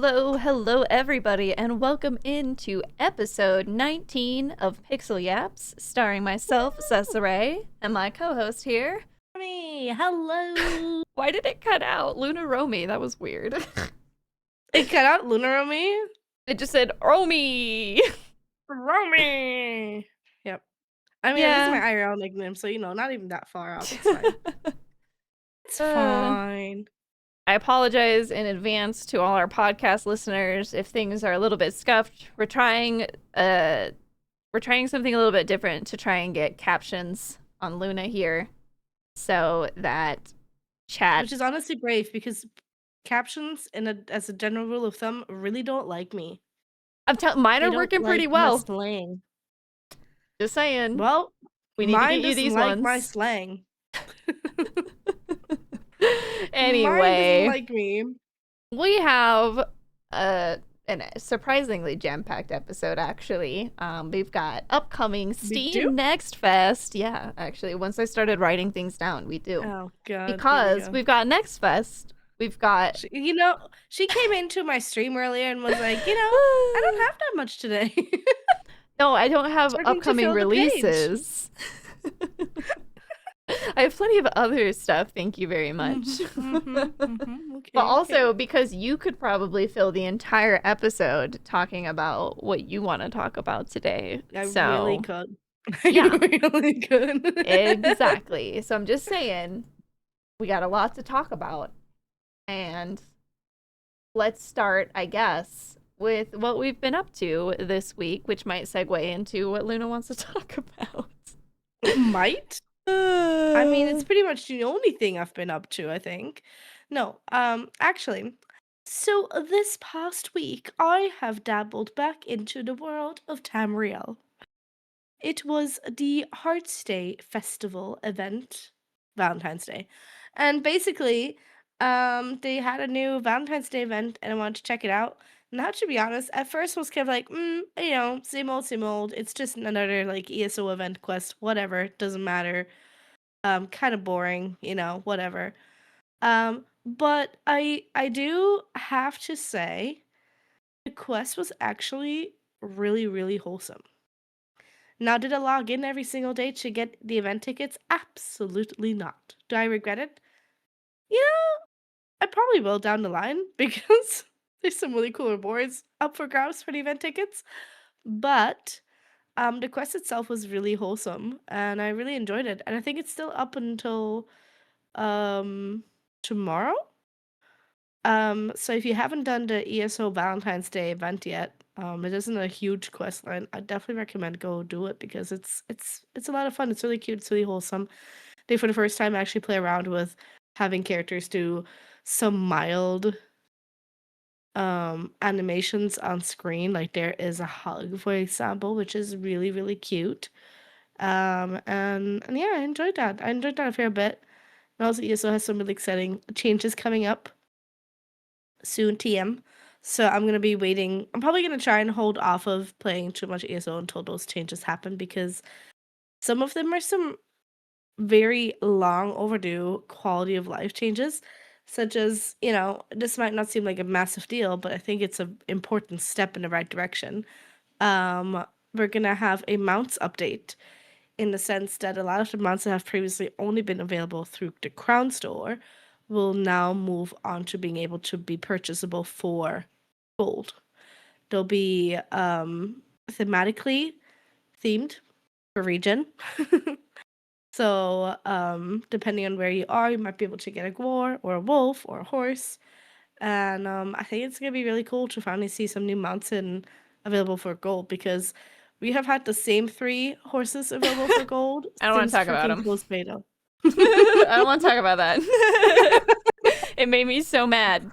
Hello, everybody, and welcome into episode 19 of Pixel Yaps, starring myself, Cesire, and my co-host here. Me, hello. Why did it cut out? Loonaromi, that was weird. It cut out Loonaromi? It just said, Romy! Romy! Yep. I mean, this is my IRL nickname, so, not even that far off. It's fine. It's fine. I apologize in advance to all our podcast listeners if things are a little bit scuffed. We're trying something a little bit different to try and get captions on Luna here so that chat, which is honestly brave because captions as a general rule of thumb really don't like me. Mine are working pretty well. Slang. Just saying. Well, we need to get you these ones. My slang. Anyway, mine doesn't like me. We have a surprisingly jam-packed episode, actually. We've got upcoming Steam Next Fest. Yeah, actually, once I started writing things down, we do. Oh, God. Because we've got Next Fest. We've got... She came into my stream earlier and was like, I don't have that much today. No, I don't have upcoming releases. I have plenty of other stuff, thank you very much. Okay, but also because you could probably fill the entire episode talking about what you want to talk about today. I really could. Yeah. I really could. Exactly. So I'm just saying, we got a lot to talk about. And let's start, I guess, with what we've been up to this week, which might segue into what Luna wants to talk about. Might? I mean, it's pretty much the only thing I've been up to, I think. No, actually, so this past week, I have dabbled back into the world of Tamriel. It was the Hearts Day festival event, Valentine's Day, and basically, they had a new Valentine's Day event, and I wanted to check it out. Now, to be honest, at first I was kind of like, same old. It's just another like ESO event quest, whatever, doesn't matter. Kind of boring, whatever. But I do have to say, the quest was actually really, really wholesome. Now, did I log in every single day to get the event tickets? Absolutely not. Do I regret it? I probably will down the line because there's some really cool rewards up for grabs for the event tickets. But the quest itself was really wholesome and I really enjoyed it. And I think it's still up until tomorrow. So if you haven't done the ESO Valentine's Day event yet, it isn't a huge quest line. I definitely recommend go do it because it's a lot of fun. It's really cute, it's really wholesome. They for the first time actually play around with having characters do some mild animations on screen. Like there is a hug, for example, which is really, really cute. And yeah, I enjoyed that. A fair bit. And also ESO has some really exciting changes coming up soon, TM. So I'm gonna be waiting. I'm probably gonna try and hold off of playing too much ESO until those changes happen because some of them are some very long overdue quality of life changes, such as, this might not seem like a massive deal, but I think it's an important step in the right direction. We're gonna have a mounts update in the sense that a lot of the mounts that have previously only been available through the Crown Store will now move on to being able to be purchasable for gold. They'll be thematically themed per region. So, depending on where you are, you might be able to get a boar or a wolf or a horse. And I think it's gonna be really cool to finally see some new mounts available for gold because we have had the same 3 horses available for gold. I don't want to talk about them. Close beta. I don't want to talk about that. It made me so mad.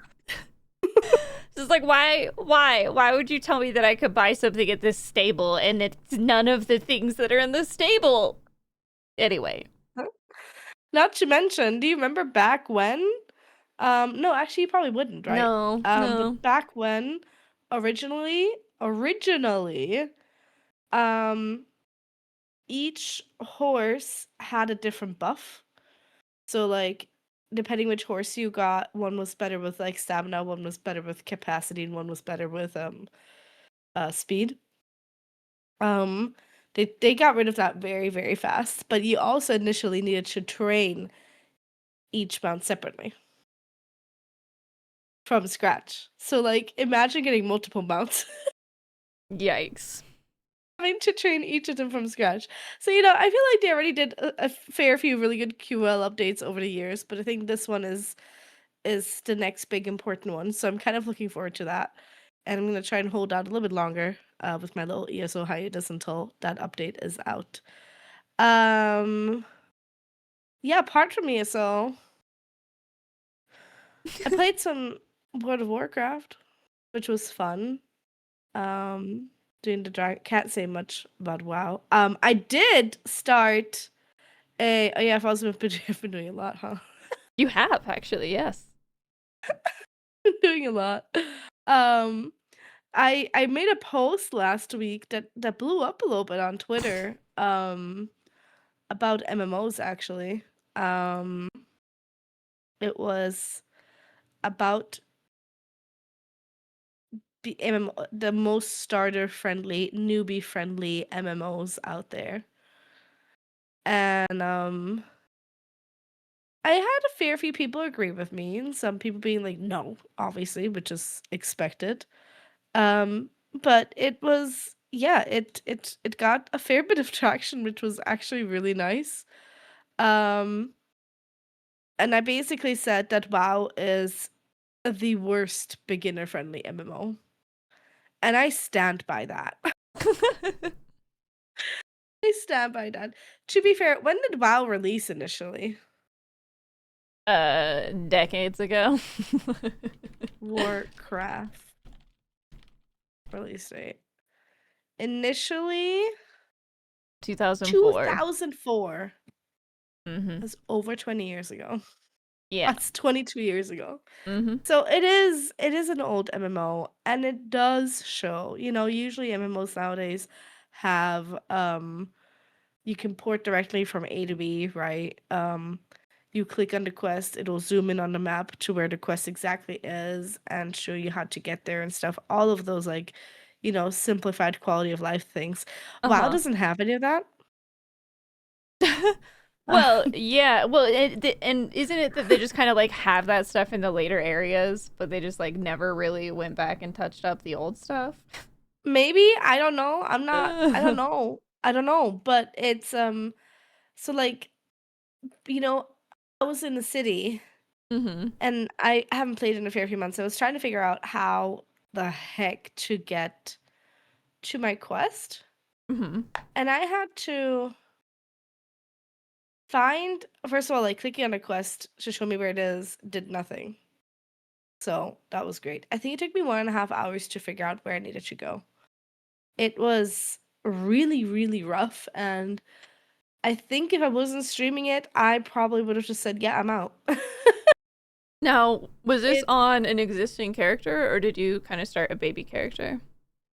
Just like, why would you tell me that I could buy something at this stable and it's none of the things that are in the stable? Anyway. Not to mention, do you remember back when? No, actually you probably wouldn't, right? No. But back when originally, each horse had a different buff. So like depending which horse you got, one was better with like stamina, one was better with capacity, and one was better with speed. Um, they got rid of that very, very fast, but you also initially needed to train each mount separately from scratch. So like imagine getting multiple mounts. Yikes. Having to train each of them from scratch. So, you know, I feel like they already did a fair few really good QL updates over the years, but I think this one is the next big important one. So I'm kind of looking forward to that. And I'm gonna try and hold out a little bit longer with my little ESO hiatus until that update is out. Um yeah, apart from ESO, I played some World of Warcraft, which was fun. Um doing the drag can't say much about WoW. I did start oh yeah, I've also been I've been doing a lot, huh? You have, actually, yes. Been doing a lot. Um, I made a post last week that blew up a little bit on Twitter, about MMOs actually. Um, it was about the MMO, the most starter friendly, newbie friendly MMOs out there. And I had a fair few people agree with me, and some people being like, no, obviously, which is expected. But it was yeah, it got a fair bit of traction, which was actually really nice. Um, and I basically said that WoW is the worst beginner-friendly MMO. And I stand by that. I stand by that. To be fair, when did WoW release initially? Decades ago. Warcraft release date. Initially 2004. 2004. Mm-hmm. That's over 20 years ago. Yeah. That's 22 years ago. Mm-hmm. So it is an old MMO and it does show, you know, usually MMOs nowadays have you can port directly from A to B, right? You click on the quest, it'll zoom in on the map to where the quest exactly is and show you how to get there and stuff. All of those like, you know, simplified quality of life things. WoW Uh-huh. doesn't have any of that. Well, yeah. Well, and isn't it that they just kind of like have that stuff in the later areas, but they just like never really went back and touched up the old stuff? Maybe, I don't know. I don't know. I don't know, but it's so like, you know, I was in the city Mm-hmm. and I haven't played in a fair few months. So I was trying to figure out how the heck to get to my quest. Mm-hmm. And I had to find, first of all, like clicking on a quest to show me where it is did nothing. So that was great. I think it took me 1.5 hours to figure out where I needed to go. It was really, really rough. And I think if I wasn't streaming it, I probably would have just said, yeah, I'm out. Now, was this It on an existing character, or did you kind of start a baby character?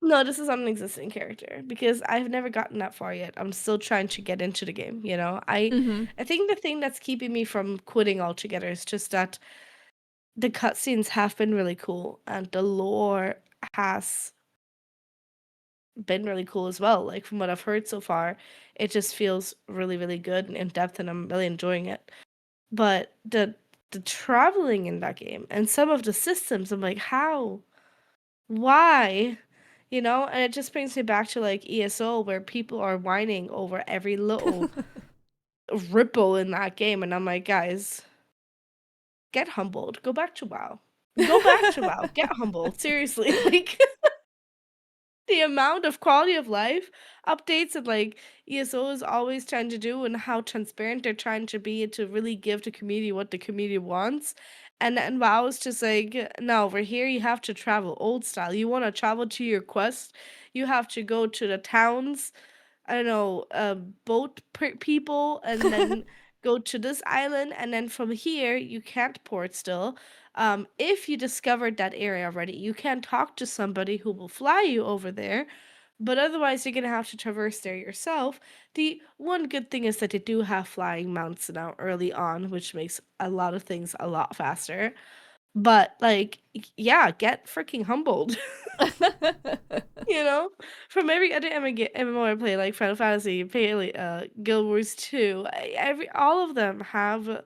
No, this is on an existing character because I've never gotten that far yet. I'm still trying to get into the game, you know. Mm-hmm. I think the thing that's keeping me from quitting altogether is just that the cutscenes have been really cool and the lore has been really cool as well. Like from what I've heard so far, it just feels really, really good and in depth and I'm really enjoying it. But the traveling in that game and some of the systems, I'm like, how? Why? You know, and it just brings me back to like ESO where people are whining over every little ripple in that game, and I'm like, guys, get humbled. Go back to WoW. Go back to WoW. Get humbled. Seriously, like the amount of quality of life updates and like ESO is always trying to do and how transparent they're trying to be to really give the community what the community wants. And WoW is just like, no, over here you have to travel old style. You want to travel to your quest, you have to go to the towns, I don't know, boat people, and then go to this island, and then from here you can't port still. If you discovered that area already, you can talk to somebody who will fly you over there, But otherwise, you're gonna have to traverse there yourself. The one good thing is that they do have flying mounts now early on, which makes a lot of things a lot faster. But like, yeah, get freaking humbled. You know, from every other MMO I play, like Final Fantasy, Guild Wars 2, every all of them have a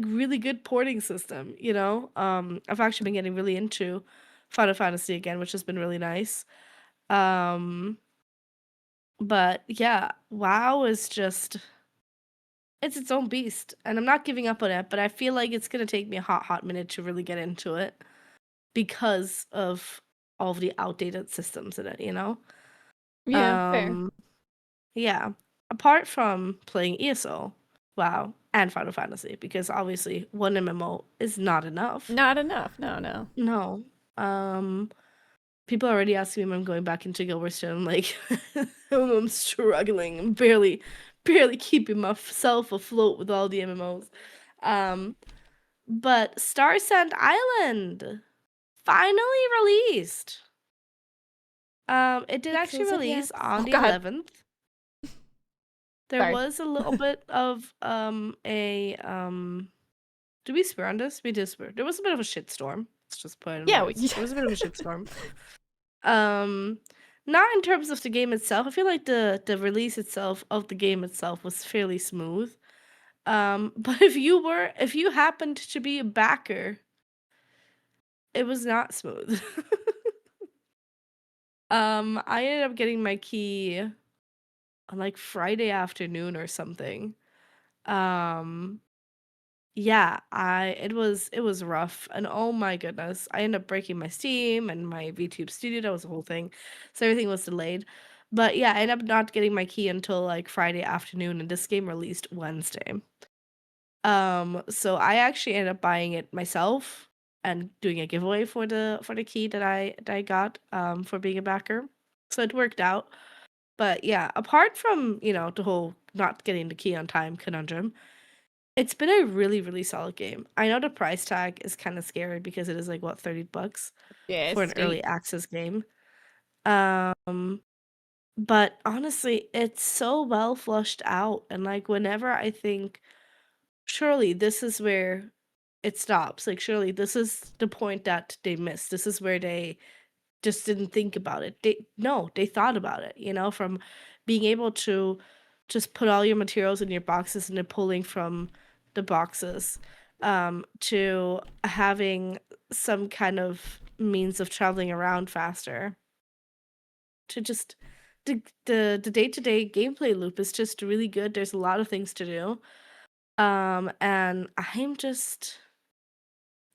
really good porting system. You know, I've actually been getting really into Final Fantasy again, which has been really nice. Um, but yeah, WoW is just it's its own beast, and I'm not giving up on it, but I feel like it's gonna take me a hot minute to really get into it because of all of the outdated systems in it, you know? Yeah, fair. Um, yeah. Apart from playing ESO, WoW, and Final Fantasy, because obviously one MMO is not enough. Not enough. No, no. No. Um, People already asking me when I'm going back into Guild Wars 2. I'm like, I'm struggling. I'm barely keeping myself afloat with all the MMOs. Um, but Star Sand Island finally released. It did actually Pixels of release yaps. on Oh the God. 11th. There Sorry. was a little bit of a do we swear on this? We did swear. There was a bit of a shitstorm. Let's just put it in Yeah. words. There was a bit of a shitstorm. Um, Not in terms of the game itself. I feel like the release itself of the game itself was fairly smooth. But if you happened to be a backer, it was not smooth. I ended up getting my key on like Friday afternoon or something. Um, yeah, I it was rough, and oh my goodness, I ended up breaking my Steam and my VTube Studio. That was a whole thing, so everything was delayed. But yeah, I ended up not getting my key until like Friday afternoon, and this game released Wednesday. So I actually ended up buying it myself and doing a giveaway for the key that I got for being a backer. So it worked out. But yeah, apart from, you know, the whole not getting the key on time conundrum, it's been a really, really solid game. I know the price tag is kind of scary because it is like what, $30 Yeah, for it's an early steep. access game. Um, but honestly, it's so well flushed out, and like whenever I think surely this is where it stops. Like surely this is the point that they missed. This is where they just didn't think about it. They thought about it, you know, from being able to just put all your materials in your boxes and then pulling from the boxes, to having some kind of means of traveling around faster. To just the day-to-day gameplay loop is just really good. There's a lot of things to do. And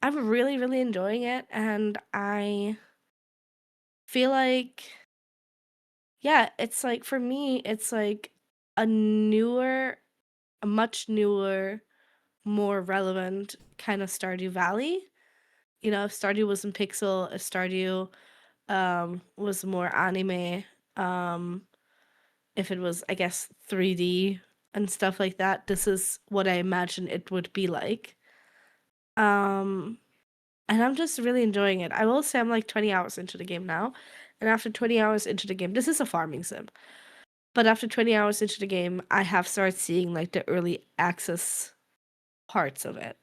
I'm really, really enjoying it, and I feel like yeah, it's like for me, it's like a newer, a much newer, more relevant kind of Stardew Valley. You know, if Stardew was in Pixel, if Stardew was more anime, um, if it was, I guess, 3D and stuff like that, this is what I imagine it would be like. Um, and I'm just really enjoying it. I will say I'm like 20 hours into the game now. And after 20 hours into the game, this is a farming sim. But after 20 hours into the game, I have started seeing like the early access parts of it.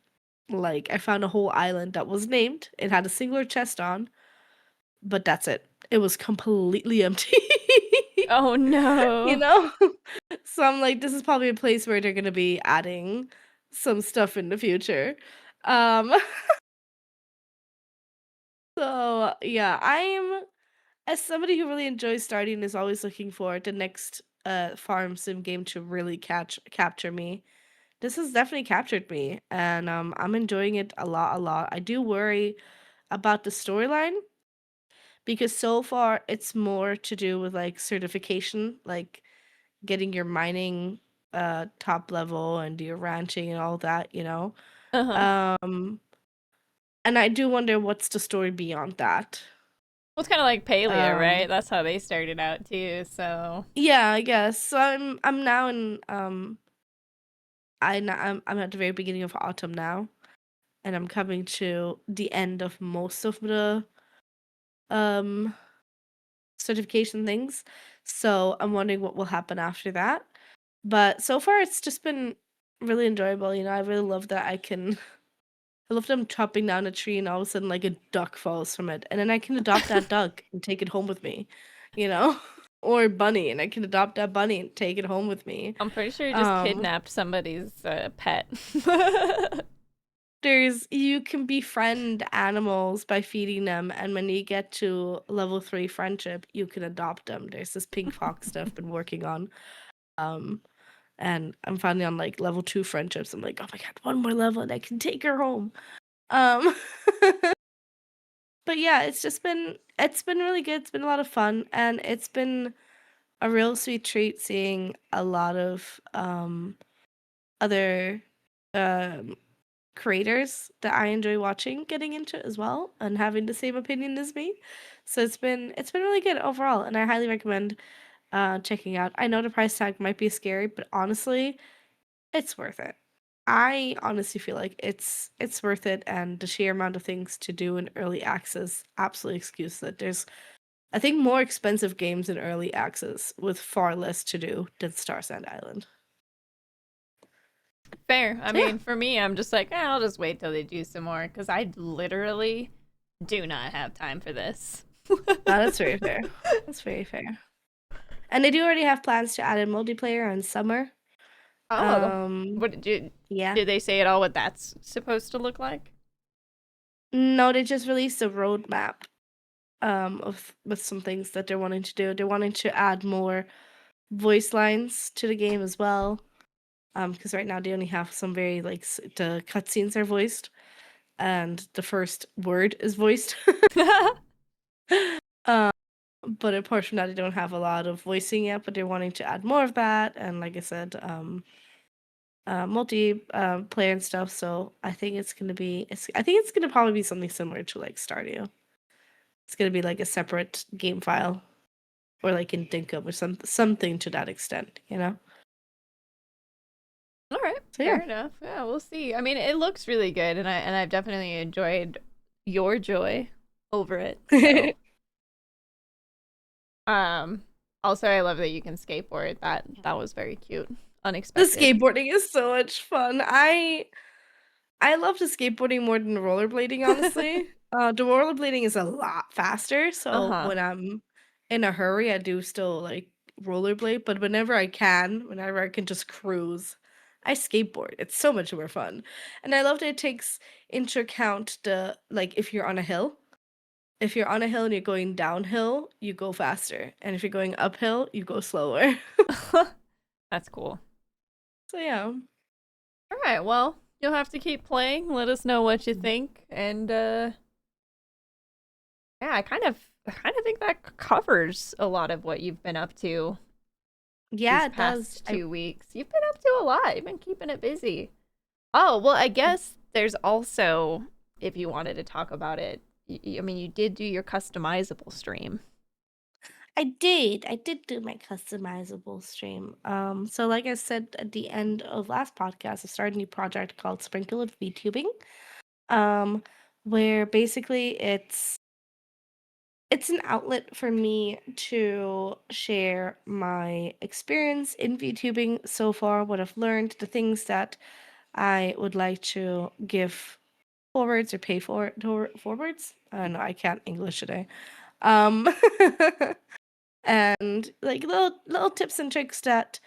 Like I found a whole island that was named. It had a singular chest on, but that's it. It was completely empty. Oh You no. know? So I'm like, this is probably a place where they're gonna be adding some stuff in the future. Um, so yeah, I'm as somebody who really enjoys starting and is always looking for the next farm sim game to really capture me. This has definitely captured me, and I'm enjoying it a lot. I do worry about the storyline because so far it's more to do with like certification, like getting your mining top level and your ranching and all that, you know. Uh-huh. Um and I do wonder what's the story beyond that. Well, it's kind of like Paleo, right? Um That's how they started out too. So, yeah, I guess. So I'm now in I'm at the very beginning of autumn now, and I'm coming to the end of most of the um certification things. So I'm wondering what will happen after that. But so far, it's just been really enjoyable. I really love that I love them chopping down a tree and all of a sudden, like, a duck falls from it. And then I can adopt that duck and take it home with me, you know? Or a bunny, and I can adopt that bunny and take it home with me. I'm pretty sure you just Um, kidnapped somebody's pet. you can befriend animals by feeding them, and when you get to level 3 friendship, you can adopt them. There's this pink fox that I've been working on. Um, and I'm finally on like level 2 friendships. I'm like, oh my god, one more level and I can take her home. Um but yeah, it's been really good. It's been a lot of fun, and it's been a real sweet treat seeing a lot of other um creators that I enjoy watching getting into it as well and having the same opinion as me. So it's been really good overall, and I highly recommend checking out. I know the price tag might be scary, but honestly, it's worth it. I honestly feel like it's worth it, and the sheer amount of things to do in early access absolutely excuse that. There's, I think, more expensive games in early access with far less to do than Star Sand Island. Fair. I So yeah, mean, for me, I'm just like, I'll just wait till they do some more because I literally do not have time for this. that's very fair. That's very fair. And they do already have plans to add in multiplayer in summer. Oh, Um, what yeah. did they say at all what that's supposed to look like? No, they just released a roadmap of with some things that they're wanting to do. They're wanting to add more voice lines to the game as well. Because right now they only have some very like the cutscenes are voiced and the first word is voiced. um, but apart from that, they don't have a lot of voicing yet. But they're wanting to add more of that, and like I said, multi player and stuff. So I think it's gonna be. I think it's gonna probably be something similar to like Stardew. It's gonna be like a separate game file, or like in Dinkum or something to that extent. All right, So yeah. fair enough. Yeah, we'll see. I mean, it looks really good, and I've definitely enjoyed your joy over it. So, um, also I love that you can skateboard. That was very cute, The unexpected. skateboarding is so much fun. I love the skateboarding more than the rollerblading, honestly. The rollerblading is a lot faster, Uh so huh. when I'm in a hurry, I do still like rollerblade, but whenever I can just cruise, I skateboard. It's so much more fun. And I love that it takes into account the like if you're on a hill. If you're on a hill and you're going downhill, you go faster. And if you're going uphill, you go slower. That's cool. So yeah. All right, well, you'll have to keep playing. Let us know what you think, and yeah, I kind of think that covers a lot of what you've been up to Yeah, these it does. past 2 weeks. You've been up to a lot. You've been keeping it busy. Oh, well, I guess there's also, if you wanted to talk about it, I mean, you did do your customizable stream. I did. I did do my customizable stream. So like I said at the end of last podcast, I started a new project called Sprinkle of VTubing. Um, where basically it's an outlet for me to share my experience in VTubing so far, what I've learned, the things that I would like to give forwards or pay forwards. I don't know, I can't English today. Um and like little tips and tricks that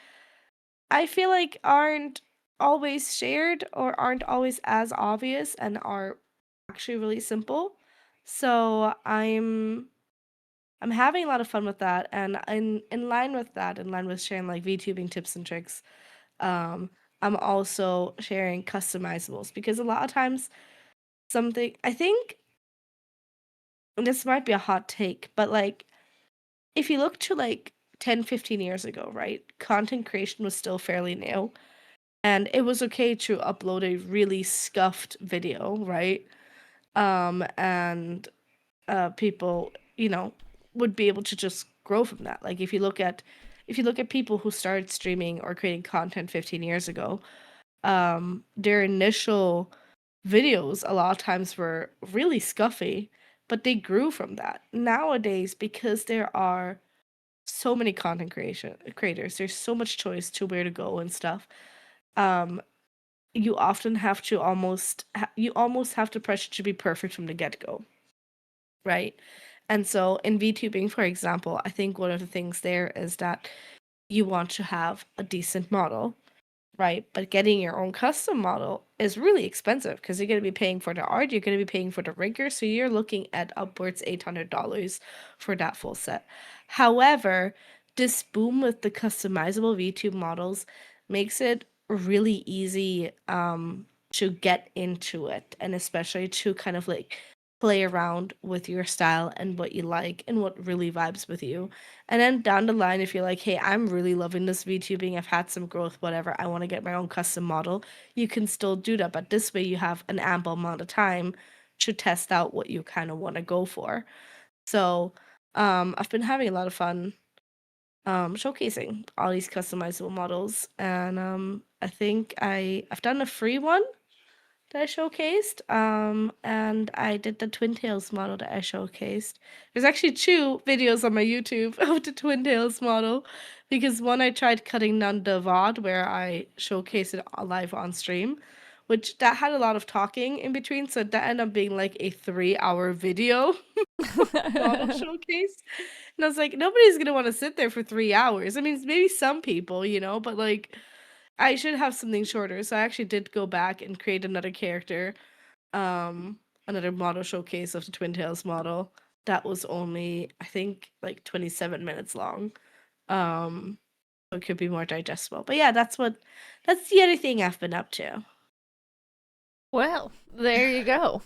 I feel like aren't always shared or aren't always as obvious and are actually really simple. So I'm having a lot of fun with that, and in line with that, in line with sharing like VTubing tips and tricks, um, I'm also sharing customizables because a lot of times something I think, and this might be a hot take, but like if you look to like 10, 15 years ago, right? Content creation was still fairly new. And it was okay to upload a really scuffed video, right? And people, would be able to just grow from that. Like if you look at people who started streaming or creating content 15 years ago, their initial videos a lot of times were really scuffy, but they grew from that. Nowadays, because there are so many content creation creators, there's so much choice to where to go and stuff. Um, you often have to you almost have to pressure to be perfect from the get-go, right? And so in VTubing, for example, I think one of the things there is that you want to have a decent model, right? But getting your own custom model is really expensive because you're going to be paying for the art, you're going to be paying for the rigger, so you're looking at upwards $800 for that full set. However, this boom with the customizable VTube models makes it really easy to get into it, and especially to kind of like play around with your style and what you like and what really vibes with you. And then down the line, if you're like, hey, I'm really loving this VTubing, I've had some growth, whatever, I want to get my own custom model, you can still do that. But this way, you have an ample amount of time to test out what you kind of want to go for. So, I've been having a lot of fun showcasing all these customizable models, and I think I've done a free one that I showcased. And I did the Twin Tails model that I showcased. There's actually two videos on my YouTube of the Twin Tails model, because one I tried cutting down the VOD where I showcased it live on stream, which that had a lot of talking in between, so that ended up being like a 3-hour video model showcase. And I was like, nobody's gonna want to sit there for 3 hours. I mean, maybe some people, but like I should have something shorter. So I actually did go back and create another character, another model showcase of the Twin Tails model. That was only, I think, like 27 minutes long. So it could be more digestible. But yeah, that's the other thing I've been up to. Well, there you go.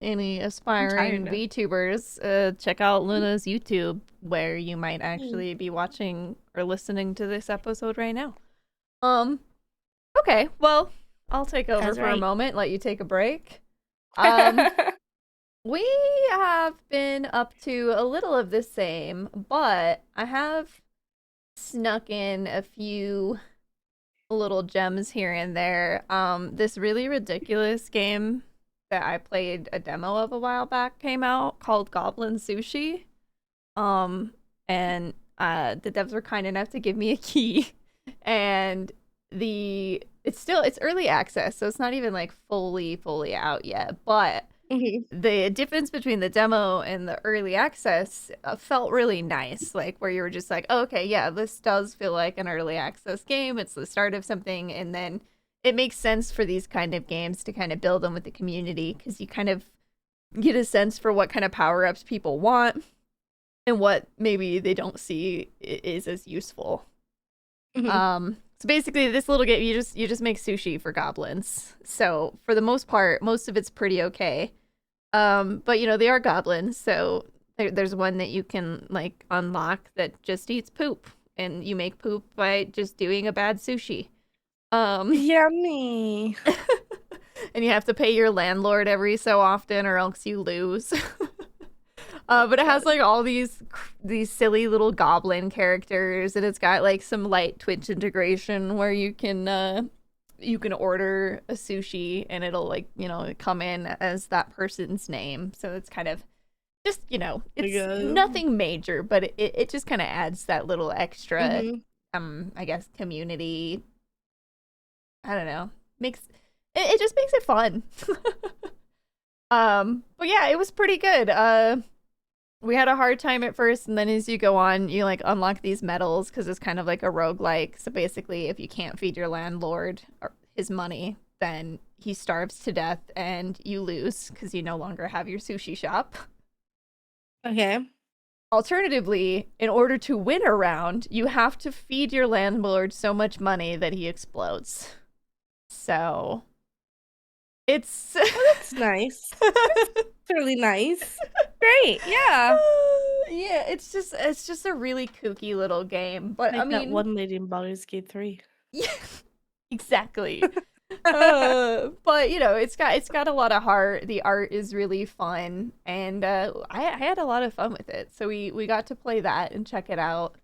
Any I'm tired aspiring now. VTubers, check out Luna's YouTube, where you might Mm. actually be watching or listening to this episode right now. Um, okay, well, I'll take over That's for a right. moment, let you take a break. Um, we have been up to a little of the same, but I have snuck in a few little gems here and there. This really ridiculous game that I played a demo of a while back came out called Goblin Sushi. Um, and the devs were kind enough to give me a key, and it's early access, so it's not even like fully out yet, but Mhm. the difference between the demo and the early access felt really nice, like where you were just like, oh, okay, yeah, this does feel like an early access game, it's the start of something, and then it makes sense for these kind of games to kind of build them with the community, because you kind of get a sense for what kind of power-ups people want and what maybe they don't see is as useful. Mhm. So basically, this little game, you just make sushi for goblins. So for the most part, most of it's pretty okay. But they are goblins, so there's one that you can like unlock that just eats poop, and you make poop by just doing a bad sushi. Um, Yummy. and you have to pay your landlord every so often, or else you lose. Oh But it has God. like all these silly little goblin characters, and it's got like some light Twitch integration where you can order a sushi and it'll like come in as that person's name. So it's kind of just Oh my it's God. nothing major, but it just kind of adds that little extra Mhm. I guess community. I don't know, makes it just makes it fun. But yeah, it was pretty good. We had a hard time at first, and then as you go on, you like unlock these medals because it's kind of like a roguelike. So basically, if you can't feed your landlord his money, then he starves to death and you lose because you no longer have your sushi shop. Okay. Alternatively, in order to win a round, you have to feed your landlord so much money that he explodes. So it's That's nice. That's really nice. Great. Yeah. yeah, it's just a really kooky little game. But I Like that mean, one lady in Baldur's Gate 3. yeah, exactly. But it's got a lot of heart. The art is really fun, and I had a lot of fun with it. So we got to play that and check it out.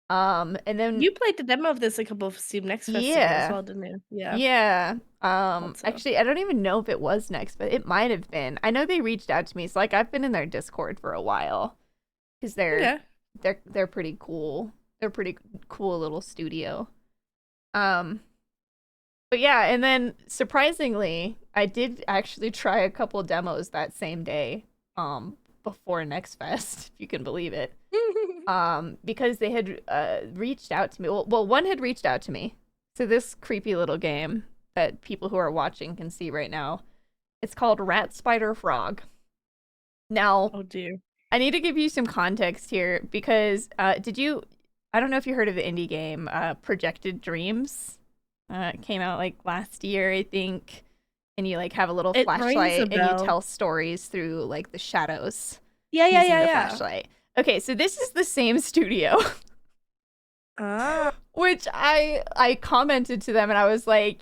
And then You played the demo of this a couple of Steam Next Festival as yeah, well, didn't you? Yeah, yeah. thought so. Actually, I don't even know if it was next, but it might have been. I know they reached out to me. So like I've been in their Discord for a while because Okay. they're pretty cool. They're pretty cool little studio. Um, but yeah, and then surprisingly, I did actually try a couple demos that same day, before Next Fest, if you can believe it. Because they had reached out to me. Well, one had reached out to me. So this creepy little game that people who are watching can see right now. It's called Rat Spider Frog. Now, Oh dear. I need to give you some context here because did you? I don't know if you heard of the indie game Projected Dreams. It came out like last year, I think, and you like have a little It rings a flashlight and you bell. tell stories through like the shadows Yeah, yeah, using yeah, the yeah. flashlight. Okay, so this is the same studio, Ah. which I commented to them and I was like,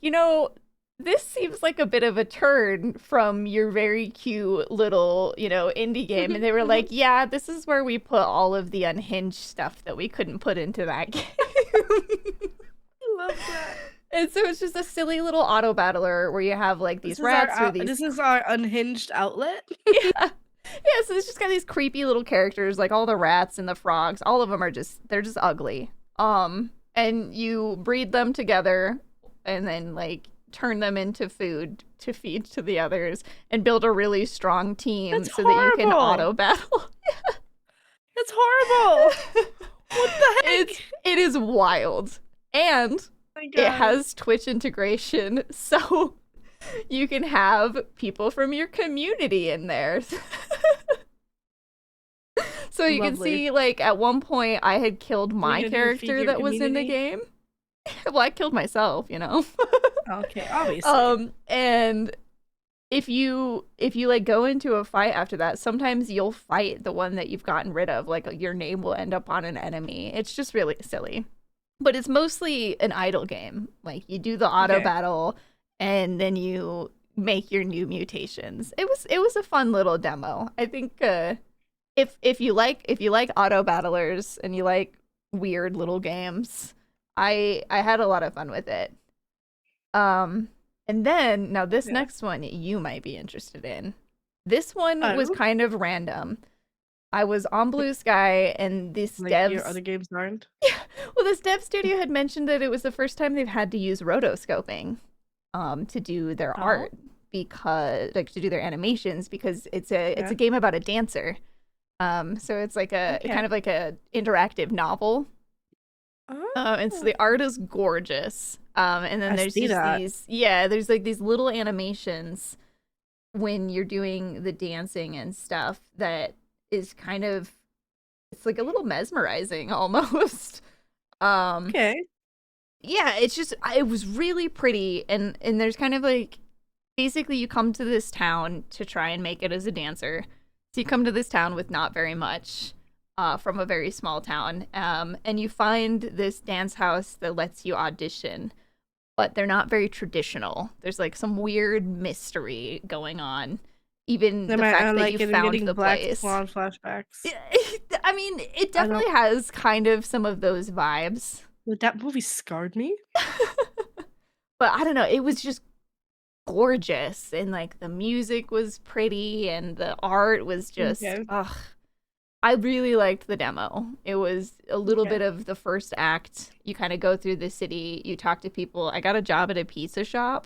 this seems like a bit of a turn from your very cute little, indie game. And they were like, yeah, this is where we put all of the unhinged stuff that we couldn't put into that game. I love that. And so it's just a silly little auto battler where you have like these rats or these This is our unhinged outlet. yeah. Yeah, so it's just got these creepy little characters, like all the rats and the frogs. All of them they're just ugly. And you breed them together and then like turn them into food to feed to the others and build a really strong team That's so that you can horrible. auto battle. That's horrible. What the heck? It is wild. And Oh my it God. has Twitch integration, so you can have people from your community in there. So you can Lovely. see, like, at one point I had killed my gonna do feed character your that was in the community? game. Well, I killed myself, Okay, obviously. And if you like go into a fight after that, sometimes you'll fight the one that you've gotten rid of. Like your name will end up on an enemy. It's just really silly. But it's mostly an idle game. Like you do the auto Okay. battle and then you make your new mutations. It was a fun little demo. I think if you like auto battlers and you like weird little games, I had a lot of fun with it. And then now this Yeah. next one you might be interested in. This one was Oh. kind of random. I was on Blue Sky and this Like your other games aren't? well, this dev studio had mentioned that it was the first time they've had to use rotoscoping to do their art because like to do their animations because it's a game about a dancer. So it's like kind of like a interactive novel. And so the art is gorgeous. And then there's just there's like these little animations when you're doing the dancing and stuff that is kind of it's like a little mesmerizing almost. Okay. Yeah, it was really pretty and there's kind of like basically you come to this town to try and make it as a dancer. So you come to this town with not very much. From a very small town, and you find this dance house that lets you audition, but they're not very traditional. There's like some weird mystery going on. Even the fact that you found the Black place. Swan flashbacks. I mean, it definitely has kind of some of those vibes. That movie scarred me. But I don't know, it was just gorgeous, and like the music was pretty, and the art was just ugh. I really liked the demo. It was a little bit of the first act. You kind of go through the city, you talk to people. I got a job at a pizza shop.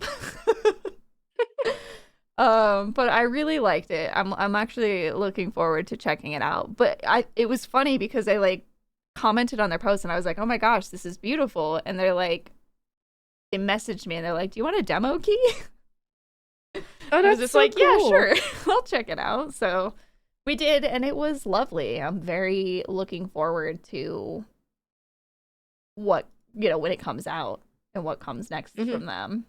But I really liked it. I'm actually looking forward to checking it out. But it was funny because I like commented on their post and I was like, "Oh my gosh, this is beautiful." And they messaged me and they're like, "Do you want a demo key?" Oh, I was just like, cool. "Yeah, sure. I'll check it out." So we did, and it was lovely. I'm very looking forward to what, when it comes out and what comes next from them.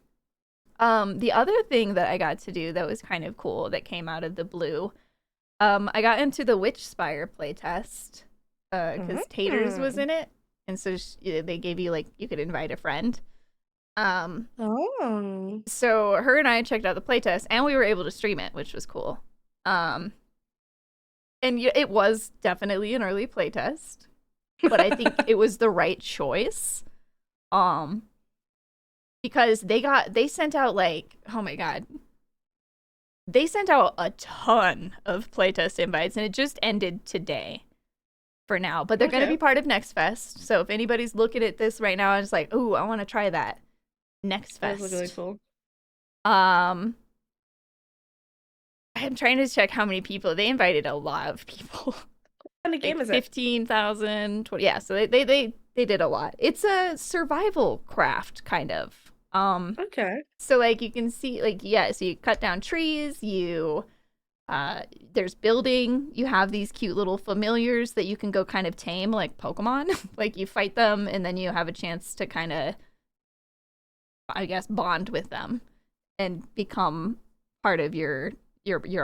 The other thing that I got to do that was kind of cool that came out of the blue, I got into the Witch Spire playtest because Taters was in it. And so they gave you, you could invite a friend. So her and I checked out the playtest, and we were able to stream it, which was cool. And it was definitely an early playtest. but I think it was the right choice. Um, because they sent out like, oh my god, they sent out a ton of playtest invites, and it just ended today for now. But they're going to Okay. be part of Next Fest. So if anybody's looking at this right now and it's like, "Ooh, I want to try that." Next That was really Fest. cool. Um I'm trying to check how many people. They invited a lot of people. What kind of Like game is it? 15,000, 20. Yeah, so they did a lot. It's a survival craft kind of. Okay. So like you can see like yeah, so you cut down trees, there's building, you have these cute little familiars that you can go kind of tame like Pokemon. Like you fight them and then you have a chance to kind of I guess bond with them and become part of your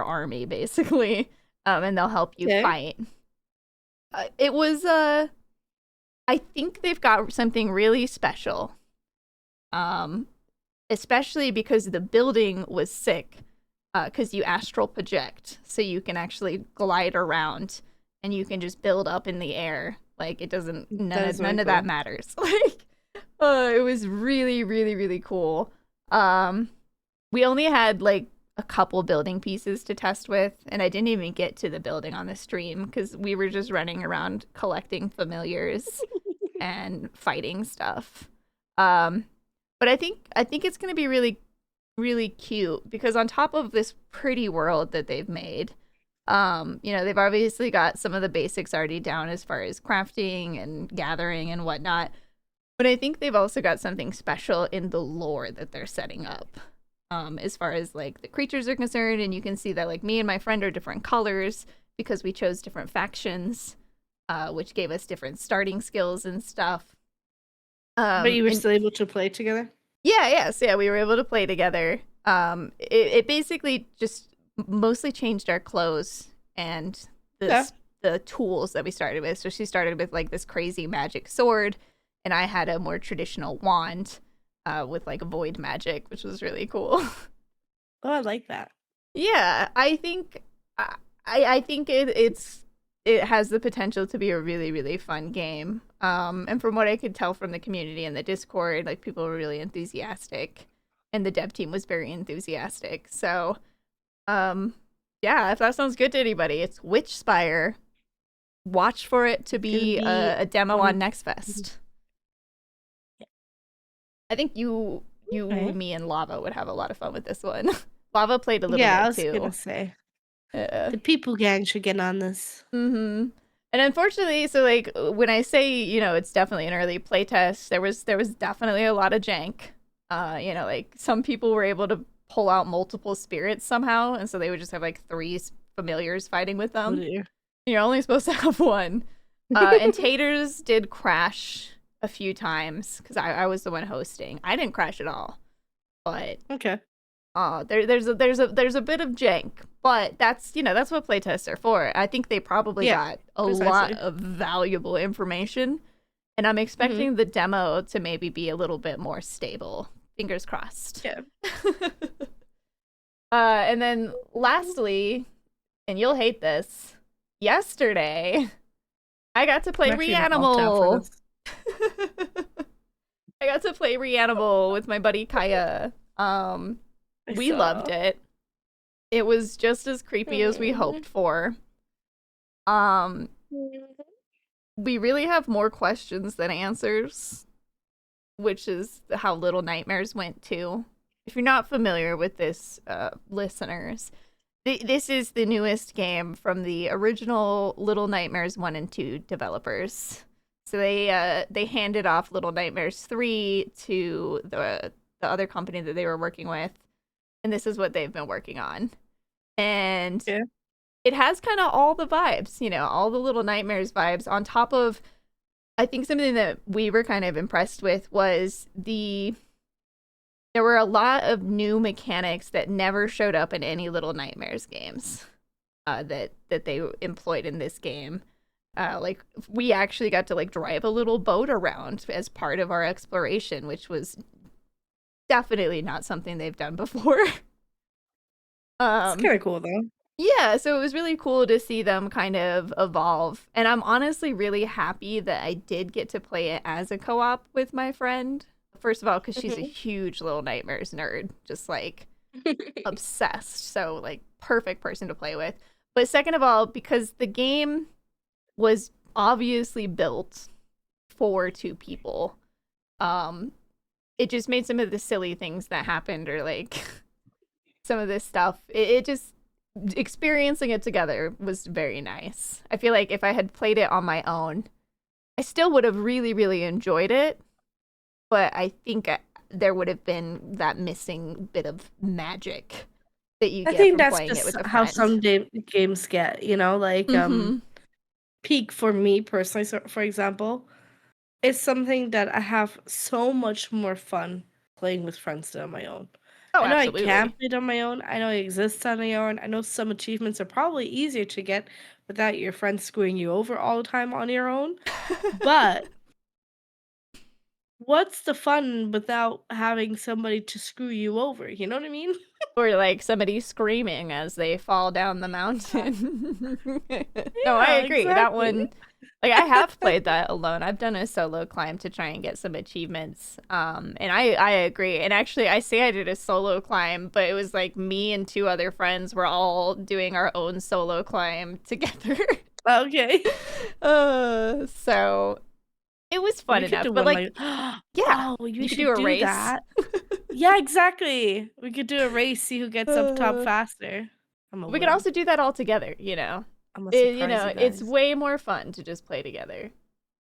army basically. And they'll help you Okay. fight. It was I think they've got something really special. Um Especially because the building was sick. Because you astral project, so you can actually glide around, and you can just build up in the air. Like it doesn't, That is really none of that cool. matters. Like, it was really, really, really cool. Um, we only had like a couple building pieces to test with, and I didn't even get to the building on the stream because we were just running around collecting familiars and fighting stuff. Um, but I think it's gonna be really really cute because on top of this pretty world that they've made, they've obviously got some of the basics already down as far as crafting and gathering and whatnot. But I think they've also got something special in the lore that they're setting up. As far as like the creatures are concerned, and you can see that like me and my friend are different colors because we chose different factions, which gave us different starting skills and stuff. But you were And still able to play together? yeah, yes, yeah, we were able to play together. It basically just mostly changed our clothes and Yeah. the tools that we started with. So she started with like this crazy magic sword, and I had a more traditional wand, with like void magic, which was really cool. Oh, I like that. Yeah, I think it has the potential to be a really really fun game. And from what I could tell from the community and the Discord, like people were really enthusiastic, and the dev team was very enthusiastic. So, um, yeah, if that sounds good to anybody, it's Witchspire. Watch for it to It's gonna be be a demo on. on Next Fest. I think you, Okay. me, and Lava would have a lot of fun with this one. Lava played a little Yeah, I bit was gonna too. say Yeah. the people gang should get on this. Mm-hmm. And unfortunately, so like when I say, it's definitely an early playtest, there was definitely a lot of jank. Like some people were able to pull out multiple spirits somehow, and so they would just have like three familiars fighting with Oh them. dear. You're only supposed to have one. And Taters did crash a few times because I was the one hosting. I didn't crash at all, but Okay. there's a bit of jank, but that's what playtests are for. I think they probably Yeah, got a lot precisely. of valuable information, and I'm Hmm. expecting the demo to maybe be a little bit more stable. Fingers crossed. Yeah. And then lastly, and you'll hate this, yesterday I got to I'm play actually gonna opt out for Reanimal. this. I got to play Reanimal with my buddy Kaya. I We loved saw. it. It was just as creepy as we Mm. hoped for. Um, we really have more questions than answers, which is how Little Nightmares went to. If you're not familiar with this, listeners, this is the newest game from the original Little Nightmares 1 and 2 developers. So they handed off Little Nightmares 3 to the other company that they were working with, and this is what they've been working on. And Yeah. it has kind of all the vibes, all the Little Nightmares vibes on top of. I think something that we were kind of impressed with was there were a lot of new mechanics that never showed up in any Little Nightmares games, that they employed in this game. Like we actually got to like drive a little boat around as part of our exploration, which was definitely not something they've done before. It's um kind of cool though. Yeah, so it was really cool to see them kind of evolve. And I'm honestly really happy that I did get to play it as a co op with my friend. First of all, because she's a Mhm. huge Little Nightmares nerd, just like obsessed. So, like, perfect person to play with. But second of all, because the game was obviously built for two people, um, it just made some of the silly things that happened or like some of this stuff. It just experiencing it together was very nice. I feel like if I had played it on my own, I still would have really, really enjoyed it, but I think there would have been that missing bit of magic that you I get think from that's playing it just with a how friend. some games get, like Mm-hmm. Peak for me personally, so for example, is something that I have so much more fun playing with friends than on my own. Oh, I know I can absolutely. play it on my own. I know it exists on my own. I know some achievements are probably easier to get without your friends screwing you over all the time on your own. But what's the fun without having somebody to screw you over? You know what I mean? Or like somebody screaming as they fall down the mountain. No, I Yeah, agree. That exactly. one, like I have played that alone. I've done a solo climb to try and get some achievements. And I agree. And actually, I say I did a solo climb, but it was like me and two other friends were all doing our own solo climb together. Okay. So it was fun We could enough. do But one like, like, yeah, oh, you you could do should a do race. that. Yeah, exactly. We could do a race, see who gets up top Uh, faster. I'm gonna We could win. also do that all together, you know. I'm gonna surprise you It's guys. way more fun to just play together.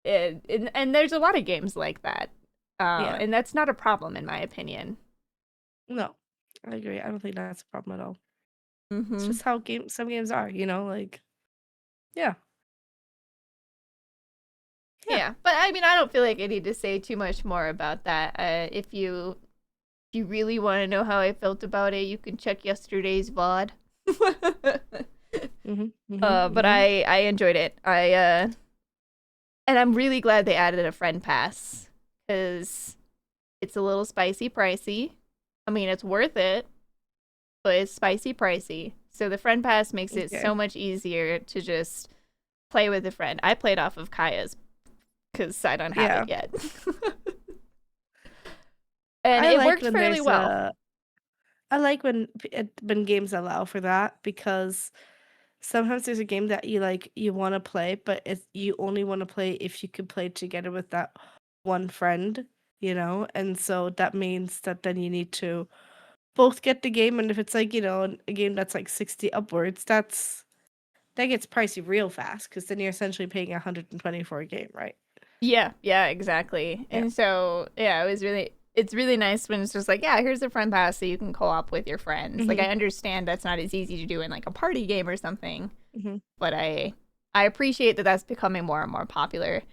And there's a lot of games like that. Yeah. And that's not a problem in my opinion. No, I agree. I don't think that's a problem at all. It's Mhm. just how some games are, like, yeah, yeah. Yeah, but I mean, I don't feel like I need to say too much more about that. If you really want to know how I felt about it, you can check yesterday's VOD. Mhm, mhm, But mhm. I enjoyed it. And I'm really glad they added a friend pass because it's a little spicy pricey. I mean, it's worth it, but it's spicy pricey. So the friend pass makes it Okay. so much easier to just play with a friend. I played off of Kaya's because I don't have it Yeah. yet. And I it like worked when fairly there's well. I like when games allow for that because sometimes there's a game that you want to play, but you only want to play if you could play together with that one friend, and so that means that then you need to both get the game, and if it's like, a game that's like 60 upwards, that gets pricey real fast because then you're essentially paying 120 for a game, right? Yeah, yeah, exactly. Yeah. And so, yeah, it's really nice when it's just like, yeah, here's a friend pass so you can co-op with your friends. Like Hmm. I understand that's not as easy to do in like a party game or something, Hmm. but I appreciate that that's becoming more and more popular.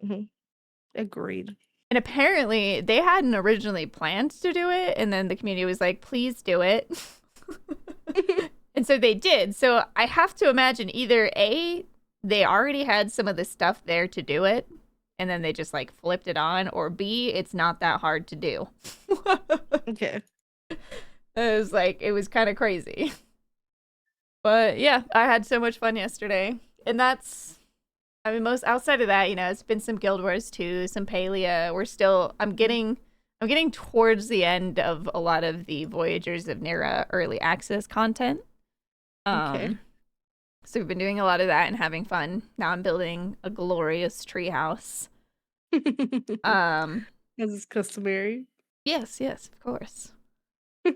Hmm. Agreed. And apparently, they hadn't originally planned to do it, and then the community was like, "Please do it." And so they did. So I have to imagine either A, they already had some of the stuff there to do it, and then they just like flipped it on, or B, it's not that hard to do. Okay. It was kind of crazy. But yeah, I had so much fun yesterday. And that's I mean, most outside of that, it's been some Guild Wars 2, some Palia. I'm getting towards the end of a lot of the Voyagers of Nera early access content. Okay. Um, so we've been doing a lot of that and having fun. Now I'm building a glorious treehouse. Um, As is customary. yes, yes, of course.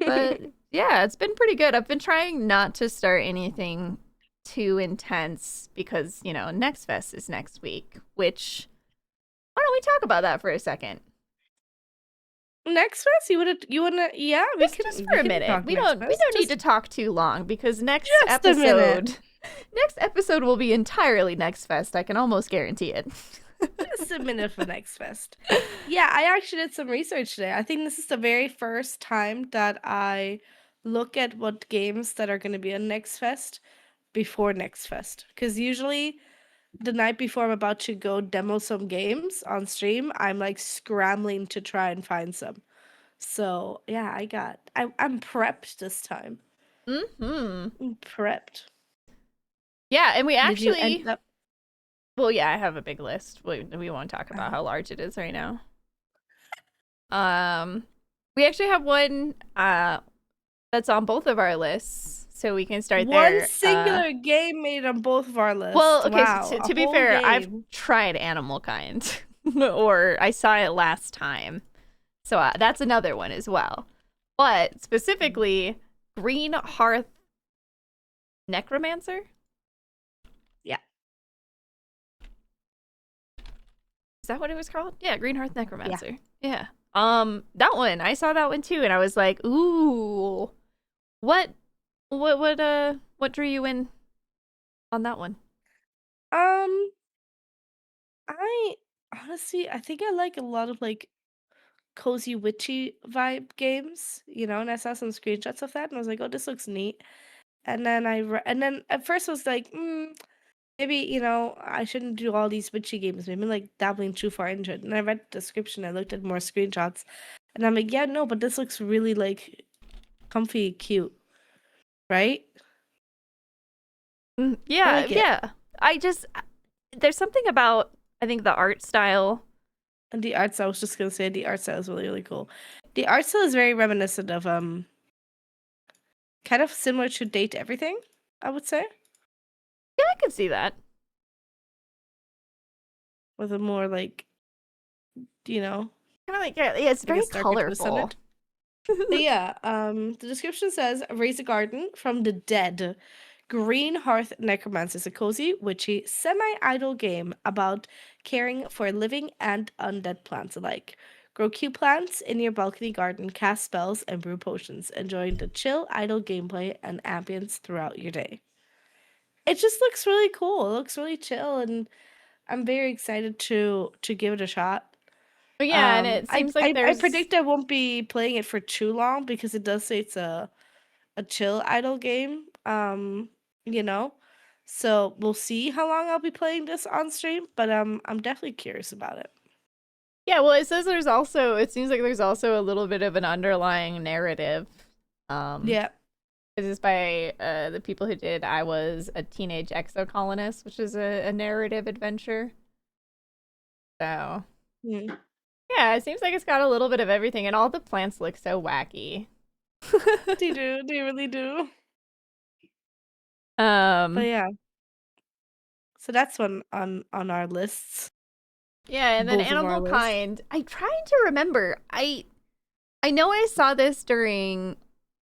But yeah, it's been pretty good. I've been trying not to start anything too intense because, Next Fest is next week, which why don't we talk about that for a second? Next fest, you wanna, yeah, we Just can just we for a can minute. talk next We fest. don't need to talk too long because Just a minute. next episode will be entirely Next Fest. I can almost guarantee it. Just a minute for next fest. Yeah, I actually did some research today. I think this is the very first time that I look at what games that are going to be on next fest before next fest. Because usually the night before I'm about to go demo some games on stream, I'm like scrambling to try and find some. So yeah, I'm prepped this time. Mm-hmm. Prepped. Yeah, and we Did you end actually, up well, yeah, I have a big list. We won't talk about how large it is right now. Um, we actually have one that's on both of our lists, so we can start one there. singular game made on both of our Well, lists? okay, so Wow, a to be whole fair, I've game. tried Animal Kind, or I saw it last time, so that's another one as well. But specifically, Green Hearth Necromancer. Yeah. Is that what it was called? Yeah, Green Hearth Yeah. Necromancer. Yeah. That one. I saw that one too, and I was like, ooh, what, what drew you in on that one? Um, I honestly, I think I like a lot of like cozy witchy vibe games, and I saw some screenshots of that and I was like, "Oh, this looks neat." And then and then at first I was like, maybe, I shouldn't do all these witchy games. Maybe like dabbling too far into it." And I read the description, I looked at more screenshots, and I'm like, "Yeah, no, but this looks really like comfy, cute, right?" I Yeah, like it. yeah. I just there's something about I think the art style. And the art style, I was just gonna say the art style is really, really cool. The art style is very reminiscent of kind of similar to Date Everything, I would say. Yeah, I could see that. With a more like, Kind of like yeah, it's I very guess darker twist on colorful. it. But yeah, the description says raise a garden from the dead. Green Hearth Necromancer is a cozy, witchy, semi-idle game about caring for living and undead plants alike. Grow cute plants in your balcony garden, cast spells, and brew potions, enjoying the chill, idle gameplay and ambience throughout your day. It just looks really cool. It looks really chill, and I'm very excited to give it a shot. But yeah, and it I, seems like I I there's predict I won't be playing it for too long because it does say it's a chill idle game. You know, so we'll see how long I'll be playing this on stream, but I'm definitely curious about it. yeah, well, it says there's also it seems like there's also a little bit of an underlying narrative. Um, Yeah. this is by the people who did I Was a Teenage Exocolonist, which is a narrative adventure. So Mm. yeah, it seems like it's got a little bit of everything, and all the plants look so wacky. They do. They really do. But um, yeah, so that's one on our lists, yeah, and then both of our Animal lists. Kind. I'm trying to remember. I know I saw this during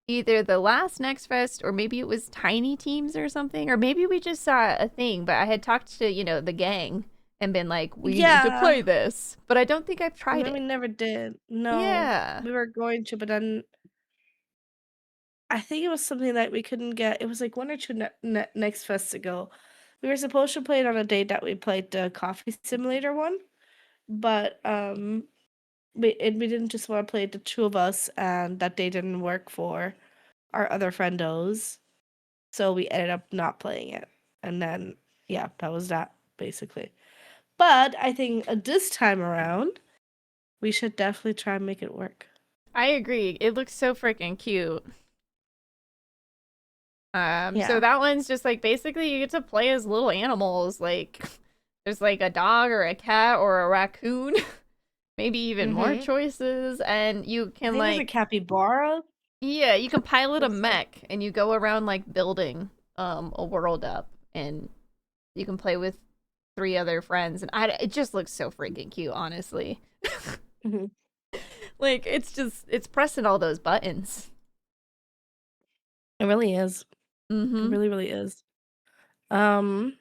either the last Next Fest or maybe it was Tiny Teams or something, or maybe we just saw a thing. But I had talked to the gang and been like, we need to Yeah, play this, but I don't think I've and tried then we it. never did. No, Yeah. we were going to, but then I think it was something that we couldn't get. It was like one or two next fest ago. We were supposed to play it on a day that we played the coffee simulator one, but we didn't just want to play it, the two of us, and that day didn't work for our other friendos, so we ended up not playing it. And then yeah, that was that basically. But I think this time around we should definitely try and make it work. I agree. It looks so freaking cute. So Yeah. that one's just like basically you get to play as little animals. Like there's like a dog or a cat or a raccoon, maybe even more Mhm. choices, and you I can think there's a like capybara. yeah, you can pilot a That's like mech and you go around like building a world up, and you can play with three other friends, and it just looks so freaking cute, honestly. mhm. Like it's pressing all those buttons. It really is. It Mm-hmm. really, really is. Um,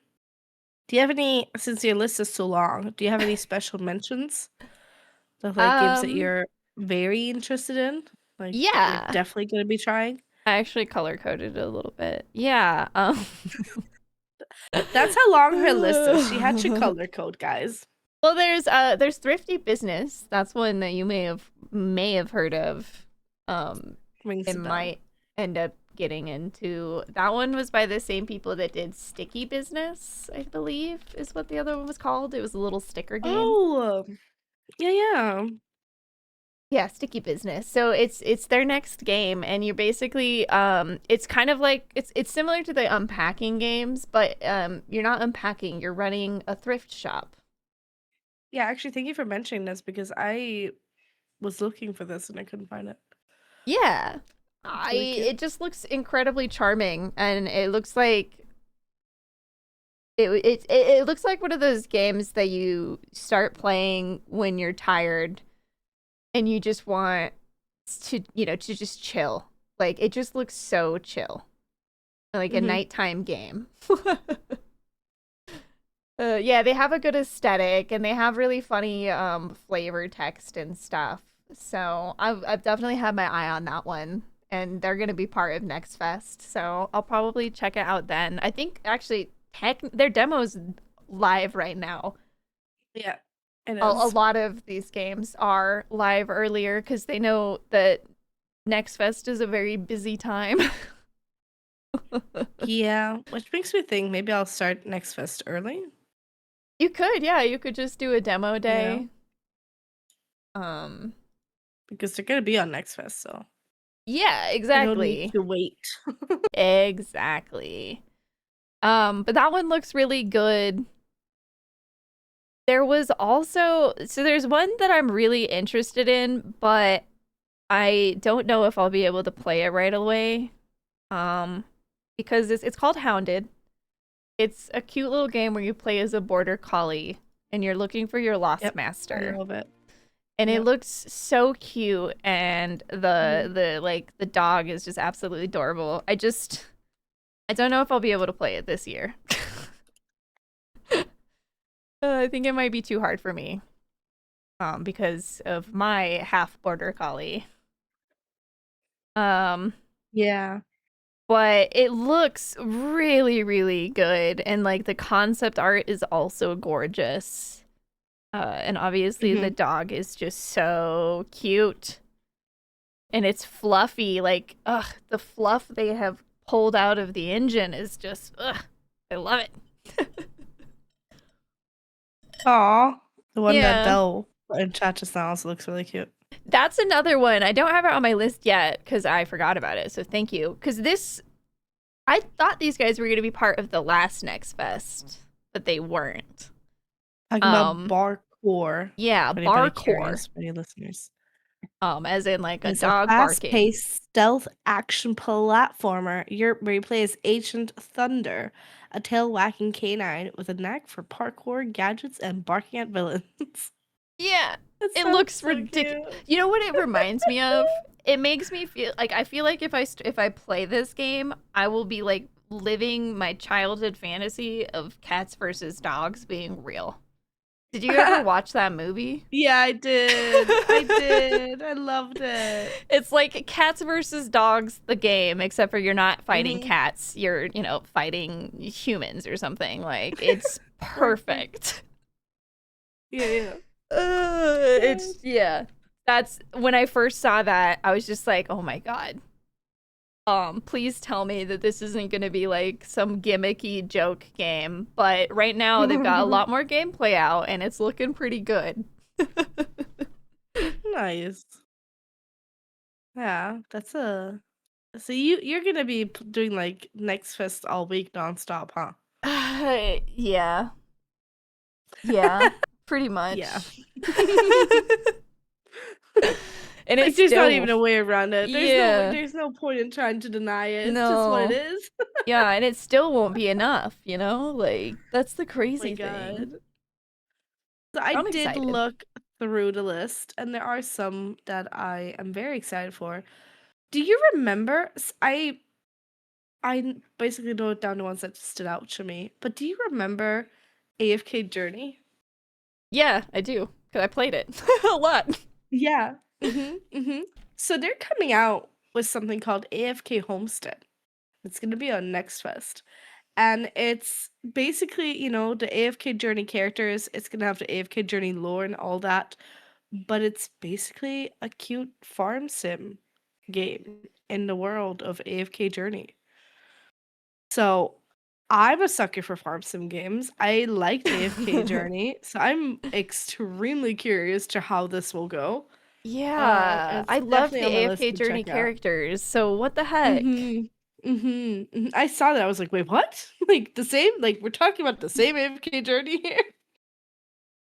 do you have any, since your list is so long, do you have any special mentions of like games that Um, you're very interested in? Like you're yeah. definitely gonna be trying? I actually color coded it a little bit. Yeah. That's how long her list is. She had to color code, guys. Well, there's Thrifty Business. That's one that you may have heard of. Um, Rings it a bell. might end up getting into. That one was by the same people that did Sticky Business, I believe, is what the other one was called. It was a little sticker game. Oh, yeah, yeah. Yeah, Sticky Business. So it's their next game, and you're basically it's kind of like it's similar to the unpacking games, but you're not unpacking, you're running a thrift shop. Yeah, actually, thank you for mentioning this because I was looking for this and I couldn't find it. Yeah. It's I really cute. it just looks incredibly charming, and it looks like it looks like one of those games that you start playing when you're tired and you just want to, to just chill. Like it just looks so chill. Like a Hmm. nighttime game. Yeah, they have a good aesthetic and they have really funny flavor text and stuff. So I've definitely had my eye on that one, and they're gonna be part of Next Fest. So I'll probably check it out then. I think actually their demo's live right now. Yeah, it A is. lot of these games are live earlier because they know that Next Fest is a very busy time. Yeah, which makes me think maybe I'll start Next Fest early. You could, yeah, you could just do a demo You know, day. Um, because they're gonna be on Next Fest, so yeah, I don't need exactly. to wait. Exactly. But that one looks really good. There was also there's one that I'm really interested in, but I don't know if I'll be able to play it right away. Um, because it's called Hounded. It's a cute little game where you play as a border collie and you're looking for your lost Yep, I master. love it. And it Yep. looks so cute, and Mhm. the dog is just absolutely adorable. I don't know if I'll be able to play it this year. I think it might be too hard for me, because of my half border collie. Um, Yeah. but it looks really, really good, and like the concept art is also gorgeous. And obviously the Hmm. dog is just so cute, and it's fluffy. Like, ugh, the fluff they have pulled out of the engine is just, ugh, I love it. Aw, the one that Yeah. Dell in chat just now also looks really cute. That's another one. I don't have it on my list yet because I forgot about it. So thank you. Because I thought these guys were going to be part of the last Next Fest, but they weren't. Talking about Um, Barcore, yeah, for anybody barcore. curious, for any listeners. As in like a It's a dog barking. fast-paced stealth action platformer where you play as Ancient Thunder, a tail-whacking canine with a knack for parkour, gadgets, and barking at villains. Yeah, That it sounds looks so ridiculous. cute. You know what it reminds me of? It makes me feel like I feel like if I play this game, I will be like living my childhood fantasy of cats versus dogs being real. Did you ever watch that movie? Yeah, I did. I did. I loved it. It's like cats versus dogs, the game, except for you're not fighting Hmm. cats. You're, fighting humans or something. Like, it's Perfect. perfect. Yeah, yeah. It's, yeah. That's when I first saw that, I was just like, oh my God. Please tell me that this isn't going to be like some gimmicky joke game. But right now, they've got a Yeah. lot more gameplay out, and it's looking pretty good. Nice. Yeah, that's a so you're gonna be doing like Next Fest all week nonstop, huh? Yeah. Yeah, pretty Yeah. much. And Like it's there's not still, even a way around it. yeah, There's no point in trying to deny it. It's just what it no. is. Yeah, and it still won't be enough, you know? Like, that's the Oh my crazy thing. god. So I I'm did excited. look through the list and there are some that I am very excited for. Do you remember basically wrote down the ones that stood out to me, but do you remember AFK Journey? Yeah, I do, because I played it a lot. Yeah. Mhm. Mhm. So they're coming out with something called AFK Homestead. It's going to be on Next Fest. And it's basically, the AFK Journey characters. It's going to have the AFK Journey lore and all that, but it's basically a cute farm sim game in the world of AFK Journey. So I'm a sucker for farm sim games. I liked AFK Journey, so I'm extremely curious to how this will go. Yeah, I It's love definitely the on my list AFK to Journey check out. characters, so what the heck? I saw that. I was like, wait, what? Like the same? Like we're talking about the same AFK journey here?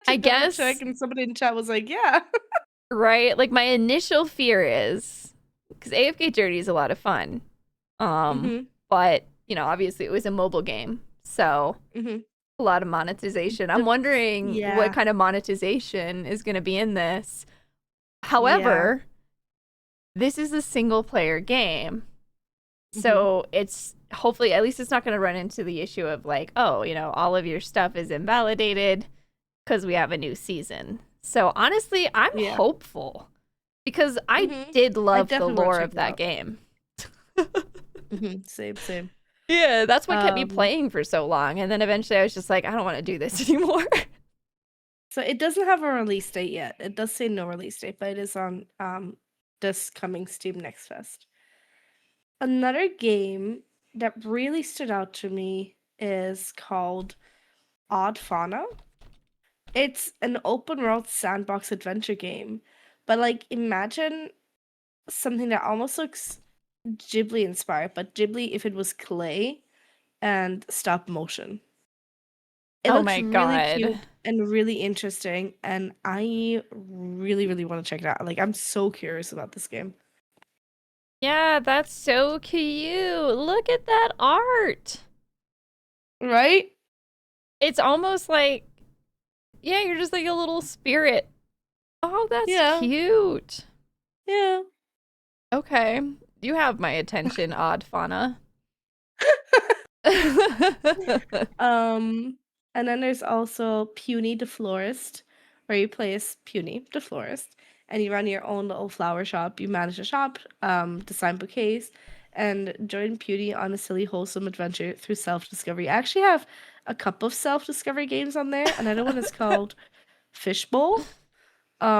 I To double check, guess, and somebody in chat was like, yeah. right? Like my initial fear is because AFK Journey is a lot of fun. Mm-hmm. But, obviously it was a mobile game. So Mm-hmm. a lot of monetization. I'm The wondering what yeah. kind of monetization is going to be in this. Yeah. However, this is a single player game. Mm-hmm. So it's hopefully, at least it's not going to run into the issue of like, oh, all of your stuff is invalidated because we have a new season. So honestly, I'm Yeah. hopeful because I Mm-hmm. did I love the definitely want to lore check of it that out. game. Mm-hmm. Same, same. Yeah, that's what kept me Um, playing for so long. And then eventually I was just like, I don't want to do this anymore. so it doesn't have a release date yet. It does say no release date, but it is on this coming Steam Next Fest. Another game that really stood out to me is called Odd Fauna. It's an open world sandbox adventure game, but like imagine something that almost looks Ghibli inspired, but Ghibli if it was clay and stop motion. It Oh looks my really god. cute and really interesting, and I really, really want to check it out. Like, I'm so curious about this game. Yeah, that's so cute. Look at that art. Right? It's almost like, yeah, you're just like a little spirit. Oh, that's Yeah, cute. yeah. Okay. You have my attention, odd fauna. Um, and then there's also Puny the Florist, where you play as Puny the Florist, and you run your own little flower shop. You manage a shop, design bouquets, and join Puny on a silly, wholesome adventure through self-discovery. I actually have a couple of self-discovery games on there. Another one is called Fishbowl.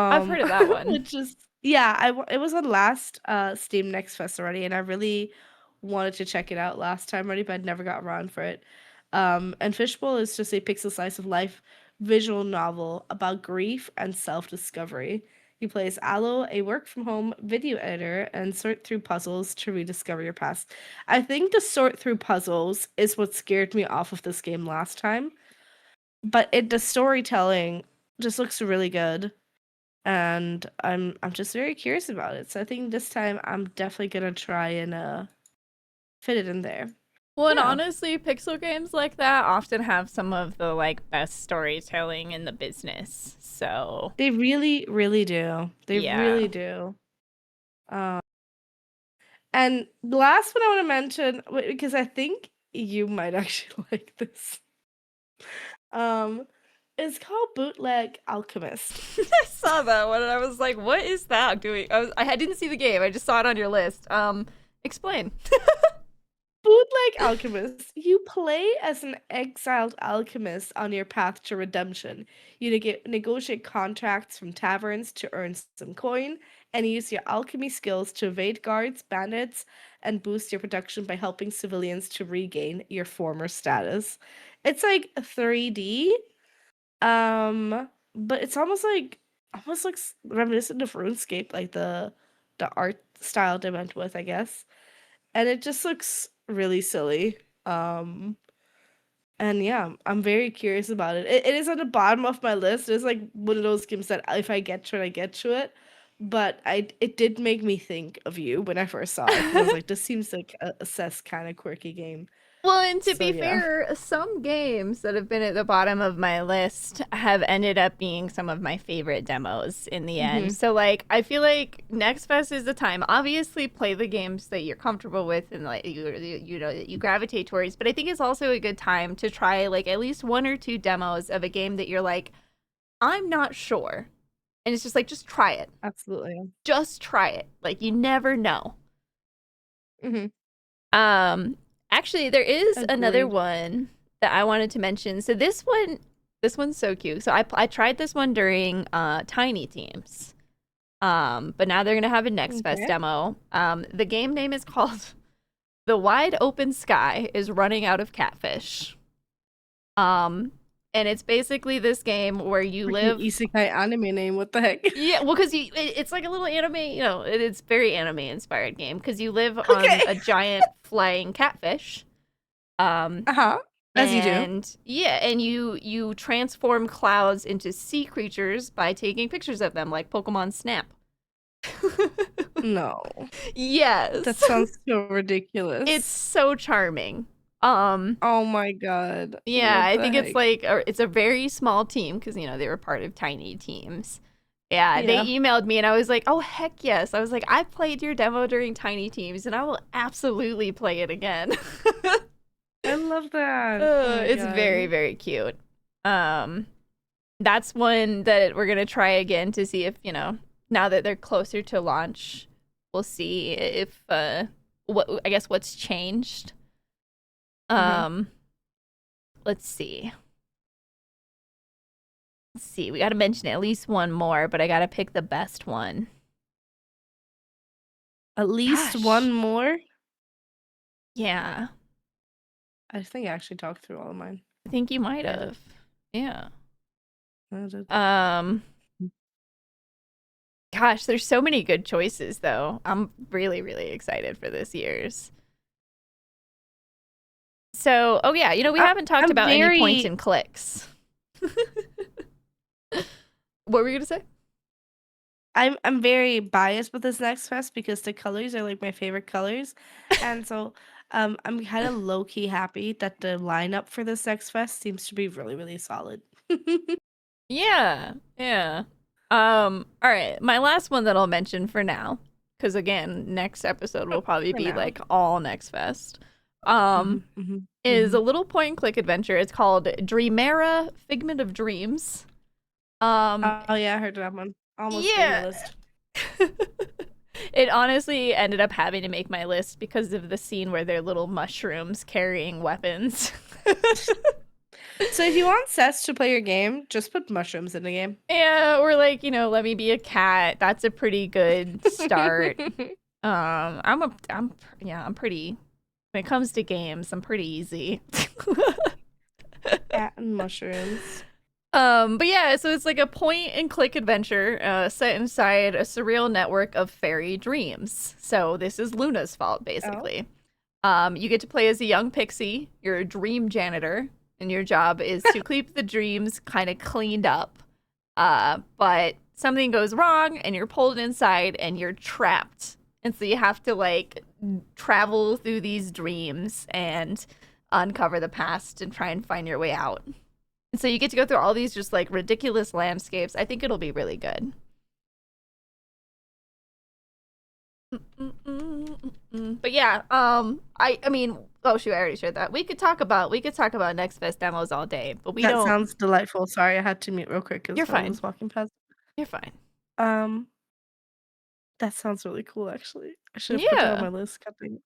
I've Um, heard of that one. which is yeah, it was on last Steam Next Fest already, and I really wanted to check it out last time already, but I'd never got around for it. And Fishbowl is just a pixel slice of life visual novel about grief and self-discovery. You play as Aloe, a work from home video editor, and sort through puzzles to rediscover your past. I think the sort through puzzles is what scared me off of this game last time, but the storytelling just looks really good, and I'm just very curious about it. So I think this time I'm definitely gonna try and fit it in there. Well, and Yeah, honestly, pixel games like that often have some of the like best storytelling in the business. So, they really, really do. They yeah. really do. Um, and the last one I want to mention, because I think you might actually like this, um, is called Bootleg Alchemist. I saw that one and I was like, what is that doing? I didn't see the game. I just saw it on your list. Explain. Bootleg Alchemist. You play as an exiled alchemist on your path to redemption. You negotiate contracts from taverns to earn some coin, and use your alchemy skills to evade guards, bandits, and boost your production by helping civilians to regain your former status. It's like 3D, but it's almost like reminiscent of RuneScape, like the art style they went with, I guess, and it just looks really silly. Um, and yeah, I'm very curious about it. It is at the bottom of my list. It's like one of those games that if I get to it, I get to it. But it did make me think of you when I first saw it because I was like, this seems like a Cess kind of quirky game. Well, and to So be yeah. fair, some games that have been at the bottom of my list have ended up being some of my favorite demos in the end. Hmm. So, like, I feel like Next Fest is the time. Obviously, play the games that you're comfortable with and like you gravitate towards. But I think it's also a good time to try like at least one or two demos of a game that you're like, I'm not sure, and it's just like just try it, Absolutely. just try it. Like you never know. Hmm. Um, Actually, there is another Agreed. one that I wanted to mention. So this one's so cute. So I tried this one during Tiny Teams. But now they're gonna have a Next Fest Okay. demo. The game name is called The Wide Open Sky is Running Out of Catfish. Um, and it's basically this game where you Freaking live. isekai anime name. What the heck? Yeah, well, because it's like a little anime, it's very anime inspired game because you live on Okay. a giant flying catfish. Um, Uh-huh. As you do. and yeah, and you transform clouds into sea creatures by taking pictures of them, like Pokemon Snap. No. That Yes, sounds so it's ridiculous. so charming. Um, Oh my god. yeah, What I the think it's heck? like it's a very small team because they were part of tiny teams. Yeah, they Yeah. emailed me and I was like, "Oh heck yes!" I was like, "I played your demo during Tiny Teams and I will absolutely play it again." I love that. Oh my It's very god. very cute. Um, that's one that we're gonna try again to see if now that they're closer to launch, we'll see if what I guess what's changed. Mm-hmm. Um, let's see. Let's see. We got to mention at least one more, but I got to pick the best one. At least Gosh. one more? Yeah. I think I actually talked through all of mine. I think you might Yeah, I did. have. Yeah. I did. Um Gosh, there's so many good choices though. I'm really really excited for this year's. So, oh yeah, we haven't talked I'm about any point very and clicks. What were you going to say? I'm very biased with this next fest because the colors are like my favorite colors. And so I'm kind of low key happy that the lineup for this next fest seems to be really, really solid. Yeah. Yeah. All right, my last one that I'll mention for now, cuz again, next episode will probably For be now. like all Next Fest. Um Hmm, hmm, is hmm. a little point and click adventure. It's called Dreamera Figment of Dreams. Um Oh yeah, I heard that one. Almost made my yeah. list. It honestly ended up having to make my list because of the scene where they're little mushrooms carrying weapons. So if you want Seth to play your game, just put mushrooms in the game. Yeah, or like, let me be a cat. That's a pretty good start. I'm pretty when it comes to games, I'm pretty easy. Cat and mushrooms. But yeah, so it's like a point and click adventure set inside a surreal network of fairy dreams. So this is Luna's fault, Oh. basically. You get to play as a young pixie. You're a dream janitor, and your job is to keep the dreams kind of cleaned up. But something goes wrong, and you're pulled inside, and you're trapped. And so you have to like travel through these dreams and uncover the past and try and find your way out. And so you get to go through all these just like ridiculous landscapes. I think it'll be really good. But yeah, I mean, oh shoot, I already shared that. We could talk about Next Fest demos all day, but we That don't. sounds delightful. Sorry, I had to mute real quick because You're someone fine. was walking past. You're fine. Um, that sounds really cool, actually. I should have put that on Yeah. my list. God dang it.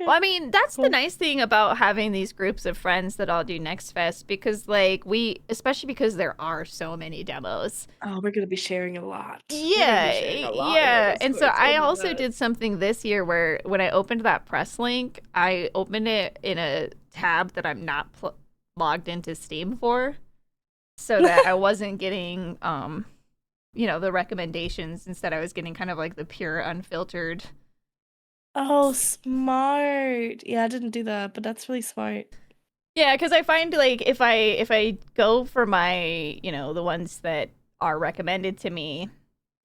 Well, Okay, I mean, that's the cool. nice thing about having these groups of friends that all do Next Fest because, like, especially because there are so many demos. Oh, we're gonna be sharing a lot. We're gonna be Yeah, sharing a lot in our yeah. And so Discords. Oh I my also god. did something this year where when I opened that press link, I opened it in a tab that I'm not logged into Steam for, so that I wasn't getting the recommendations. Instead, I was getting kind of like the pure unfiltered. Oh, smart. Yeah, I didn't do that, but that's really smart. Yeah, because I find like if I go for my the ones that are recommended to me,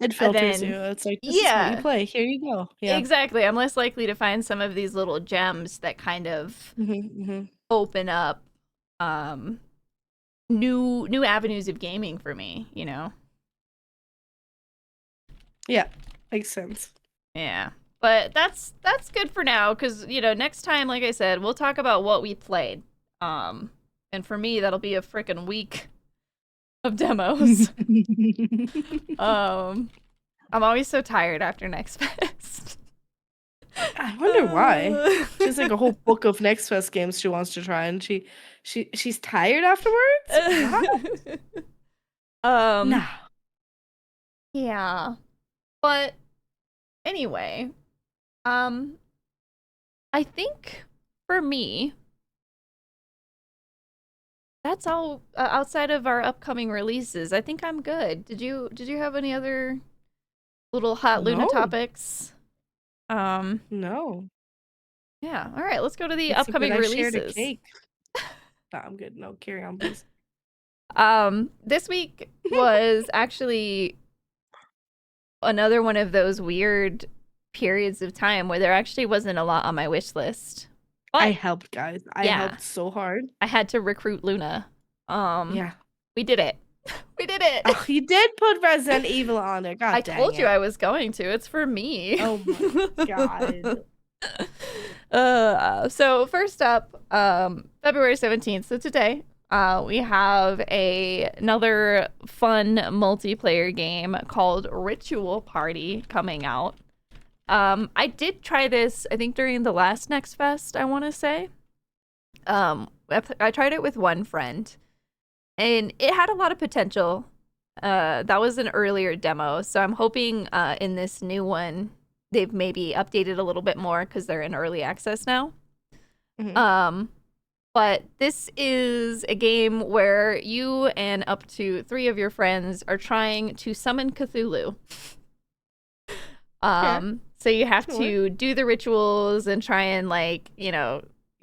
It filters you. then It's like, this is what you yeah, play. Here you go. Yeah. exactly. I'm less likely to find some of these little gems that kind of Hmm. open up um new avenues of gaming for me. Yeah, makes sense. Yeah. But that's good for now cuz next time like I said, we'll talk about what we played. Um and for me that'll be a freaking week of demos. um I'm always so tired after Next Fest. I wonder why. She has like a whole book of Next Fest games she wants to try, and she's tired afterwards. What? um Nah. yeah. But anyway, um I think for me that's all outside of our upcoming releases. I think I'm good. Did you have any other little hot Luna No, topics? Um, no. yeah. All right, let's go to the Except that upcoming I shared a releases. cake. No, I'm good. No, carry on, please. This week was actually another one of those weird periods of time where there actually wasn't a lot on my wish list. I But helped, guys. I yeah, helped so hard. I had to recruit Luna. Um, Yeah. we did it. We did it. Oh, you did put Resident Evil on there. God I dang told you it. I was going to. It's for me. Oh my God. So first up, February 17th. So today, we have another fun multiplayer game called Ritual Party coming out. I did try this, I think during the last Next Fest, I want to say. I tried it with one friend, and it had a lot of potential. That was an earlier demo, so I'm hoping in this new one they've maybe updated a little bit more because they're in early access now. Mhm. But this is a game where you and up to 3 of your friends are trying to summon Cthulhu. So you have Sure. to do the rituals and try and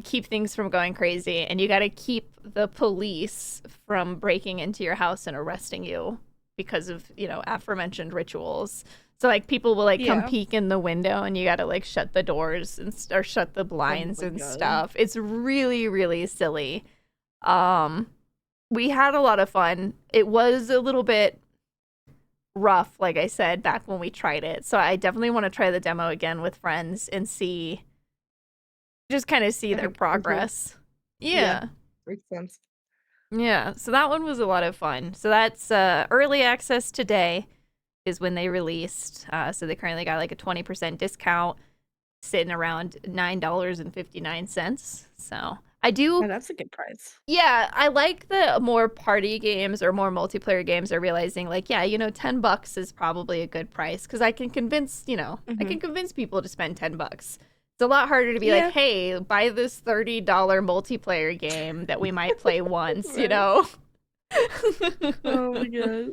keep things from going crazy, and you got to keep the police from breaking into your house and arresting you because of, aforementioned rituals. So like people will come Yeah. peek in the window and you got to shut the doors or shut the Oh blinds my and God. stuff. It's really really silly. We had a lot of fun. It was a little bit rough, like I said, back when we tried it. So I definitely want to try the demo again with friends and just kind of see If their it can improve. progress. Yeah. Yeah. Makes sense. Yeah. So that one was a lot of fun. So that's early access today is when they released. So they currently got like a 20% discount, sitting around $9.59. So I do. Oh, that's a good price. Yeah, I like the more party games or more multiplayer games are realizing like, yeah, $10 is probably a good price because I can convince, I can Mhm. convince people to spend $10. It's a lot harder to be like, Yeah. hey, buy this $30 multiplayer game that we might play once, Right. Oh my God.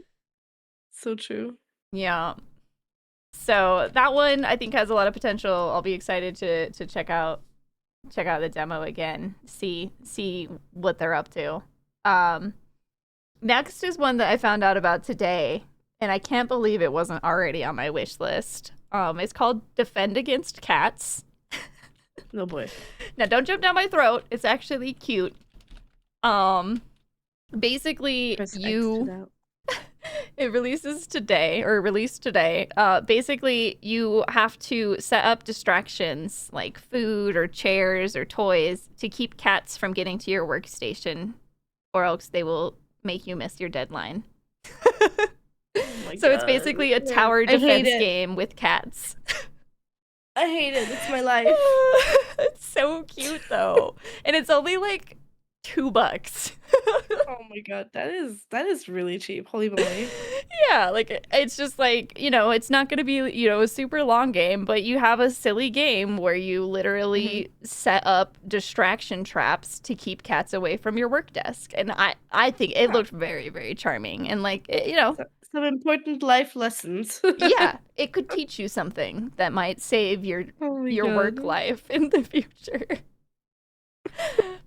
So true. Yeah. So that one I think has a lot of potential. I'll be excited to check out the demo again, see what they're up to. Um Next is one that I found out about today, and I can't believe it wasn't already on my wish list. It's called Defend Against Cats. Oh boy. Now, don't jump down my throat. It's actually cute. Um, Basically, Press X to that. it releases today or released today. Basically, you have to set up distractions like food or chairs or toys to keep cats from getting to your workstation, or else they will make you miss your deadline. Oh my So it's God. basically a Yeah. tower I hate defense it. game with cats. I hate it. It's my life. It's so cute though. And it's only like $2. Oh my God. That is really cheap. Holy moly. Yeah, like it's just like, it's not going to be, a super long game, but you have a silly game where you Mhm. literally set up distraction traps to keep cats away from your work desk. And I think it Yeah. looked very, very charming and Some important life lessons. yeah, it could teach you something that might save your Oh my your work God. life in the future.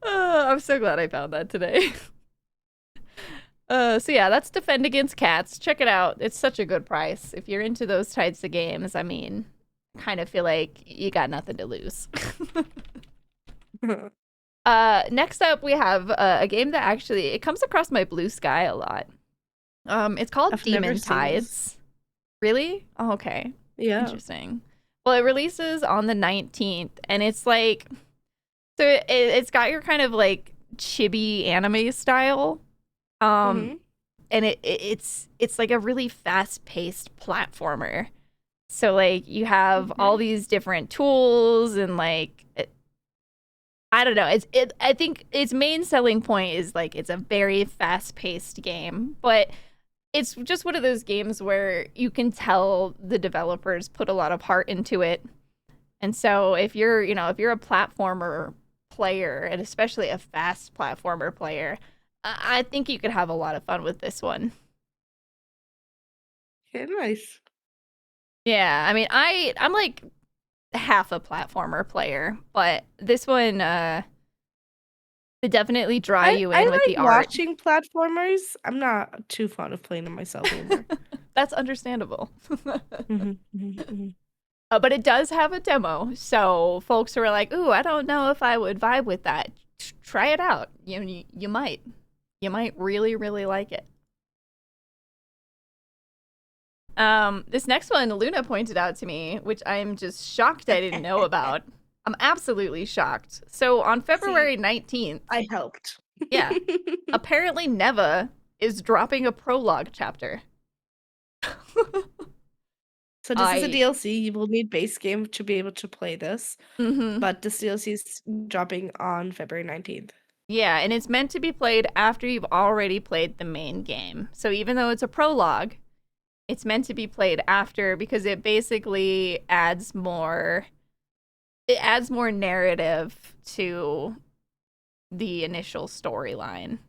I'm so glad I found that today. So yeah, that's Defend Against Cats. Check it out. It's such a good price. If you're into those types of games, I mean, kind of feel like you got nothing to lose. Next up we have a game that actually it comes across my blue sky a lot. It's called I've never Demon seen this. Tides. Really? Oh, okay. Yeah. Interesting. Well, it releases on the 19th, and it's like, so it's got your kind of like chibi anime style. Um, Mhm. and it's like a really fast-paced platformer. So like you have all Okay. these different tools and I don't know. I think its main selling point is like it's a very fast-paced game, but it's just one of those games where you can tell the developers put a lot of heart into it. And so if you're a platformer player and especially a fast platformer player, I think you could have a lot of fun with this one. Okay, nice. Yeah, I mean, I'm like half a platformer player, but this one would definitely draw you I in with like the art. watching platformers. I'm not too fond of playing them myself anymore. That's understandable. Mhm, mhm, mhm. But it does have a demo, so folks who are like, "Ooh, I don't know if I would vibe with that." Try it out. You might. You might really really like it. This next one Luna pointed out to me, which I'm just shocked I didn't know about. I'm absolutely shocked. So on See, February 19th, I helped. yeah, apparently Neva is dropping a prologue chapter. So this is a I DLC. You will need base game to be able to play this, mhm. but this DLC is dropping on February 19th. Yeah, and it's meant to be played after you've already played the main game. So even though it's a prologue, it's meant to be played after because it basically adds more narrative to the initial storyline.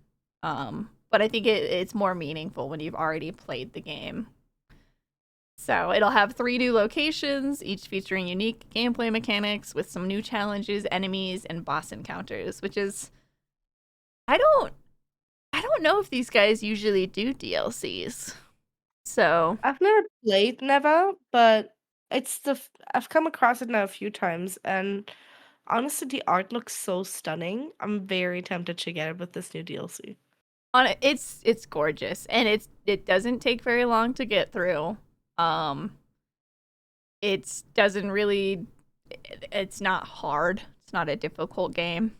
But I think it's more meaningful when you've already played the game. So it'll have 3 new locations, each featuring unique gameplay mechanics with some new challenges, enemies, and boss encounters, which is I don't I don't know if these guys usually do DLCs. So, I've never played Neva, but I've come across it now a few times, and honestly, the art looks so stunning. I'm very tempted to get it with this new DLC. on it's gorgeous and it doesn't take very long to get through. Um it doesn't really it's not hard. It's not a difficult game.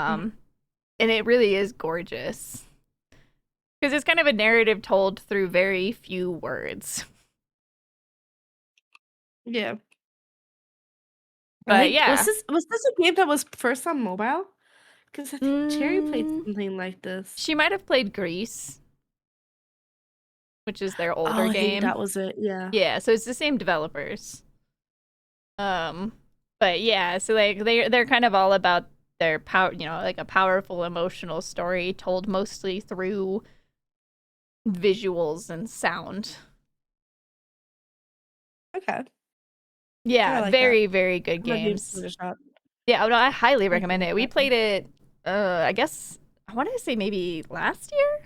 Mhm. Um and it really is gorgeous because it's kind of a narrative told through very few words. Yeah. I But think yeah. was this a game that was first on mobile? Because I think Cherry played Mm, something like this. she might have played Grease, which is their older Oh, I think game. that was it. Yeah. Yeah, so it's the same developers. Um, but yeah, so like they're kind of all about their power, like a powerful emotional story told mostly through visuals and sound. Okay. Kind Yeah, of like that. very very good I might give games. it a shot. Yeah, no, I highly I recommend think it. We that. played it I guess I want to say maybe last year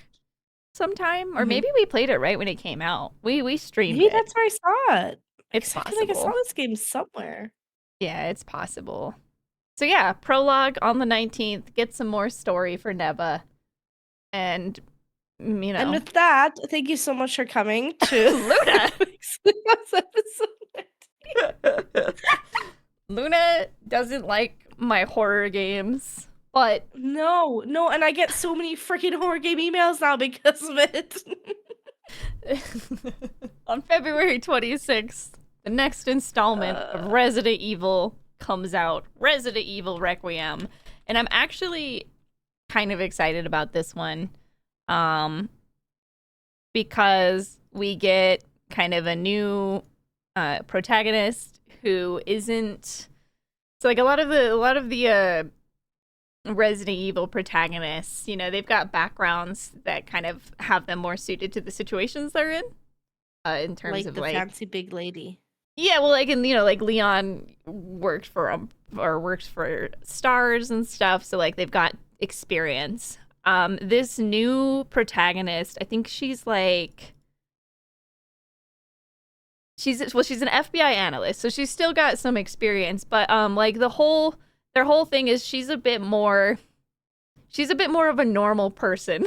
sometime or Mhm. maybe we played it right when it came out. We streamed Maybe it. that's where I saw it. It's Because I feel like I saw possible. this game somewhere. Yeah, it's possible. So yeah, prologue on the 19th, get some more story for Neva and you And know, with that, thank you so much for coming to Luna. this episode. Luna doesn't like my horror games, but No, no, and I get so many freaking horror game emails now because of it. on February 26th, the next installment of uh, Resident Evil comes out, Resident Evil Requiem, and I'm actually kind of excited about this one. Um because we get kind of a new protagonist who isn't so like a lot of the Resident Evil protagonists, they've got backgrounds that kind of have them more suited to the situations they're in terms like of the like fancy big lady. yeah, well, like in like Leon worked for or works for stars and stuff, so like they've got experience. This new protagonist, I think she's an FBI analyst, so she's still got some experience, but like their whole thing is she's a bit more of a normal person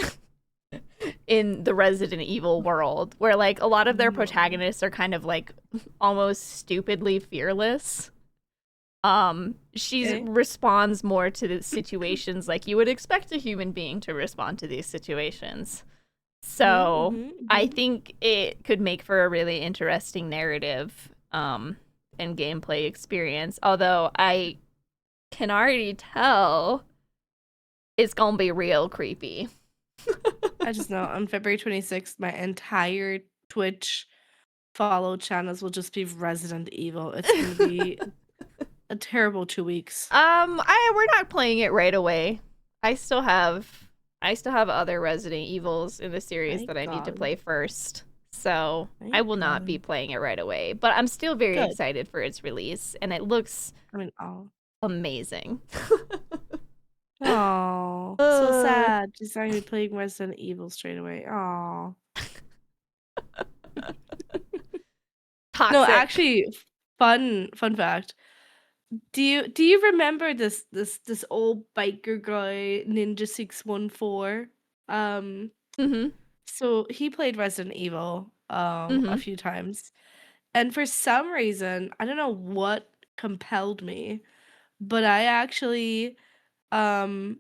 in the Resident Evil world, where like a lot of their No. protagonists are kind of like almost stupidly fearless. She Okay. responds more to the situations like you would expect a human being to respond to these situations. So Mm-hmm, I hmm. think it could make for a really interesting narrative and gameplay experience. Although I can already tell it's gonna be real creepy. I just know on February 26th, my entire Twitch follow channels will just be Resident Evil. It's gonna be a terrible 2 weeks. We're not playing it right away. I still have I still have other Resident Evils in the series Thank that I need to God. play first. So I Thank will not be God. playing it right away. But I'm still very Good. excited for its release, and it looks I mean, oh. amazing. Oh, so Uh, sad. Just not gonna be playing Resident Evil straight away. Oh. No, Toxic. actually, fun fact. Do you remember this old biker guy, Ninja 614? Um, Mm-hmm. so he played Resident Evil a Mm-hmm. few times. And for some reason, I don't know what compelled me, but I actually um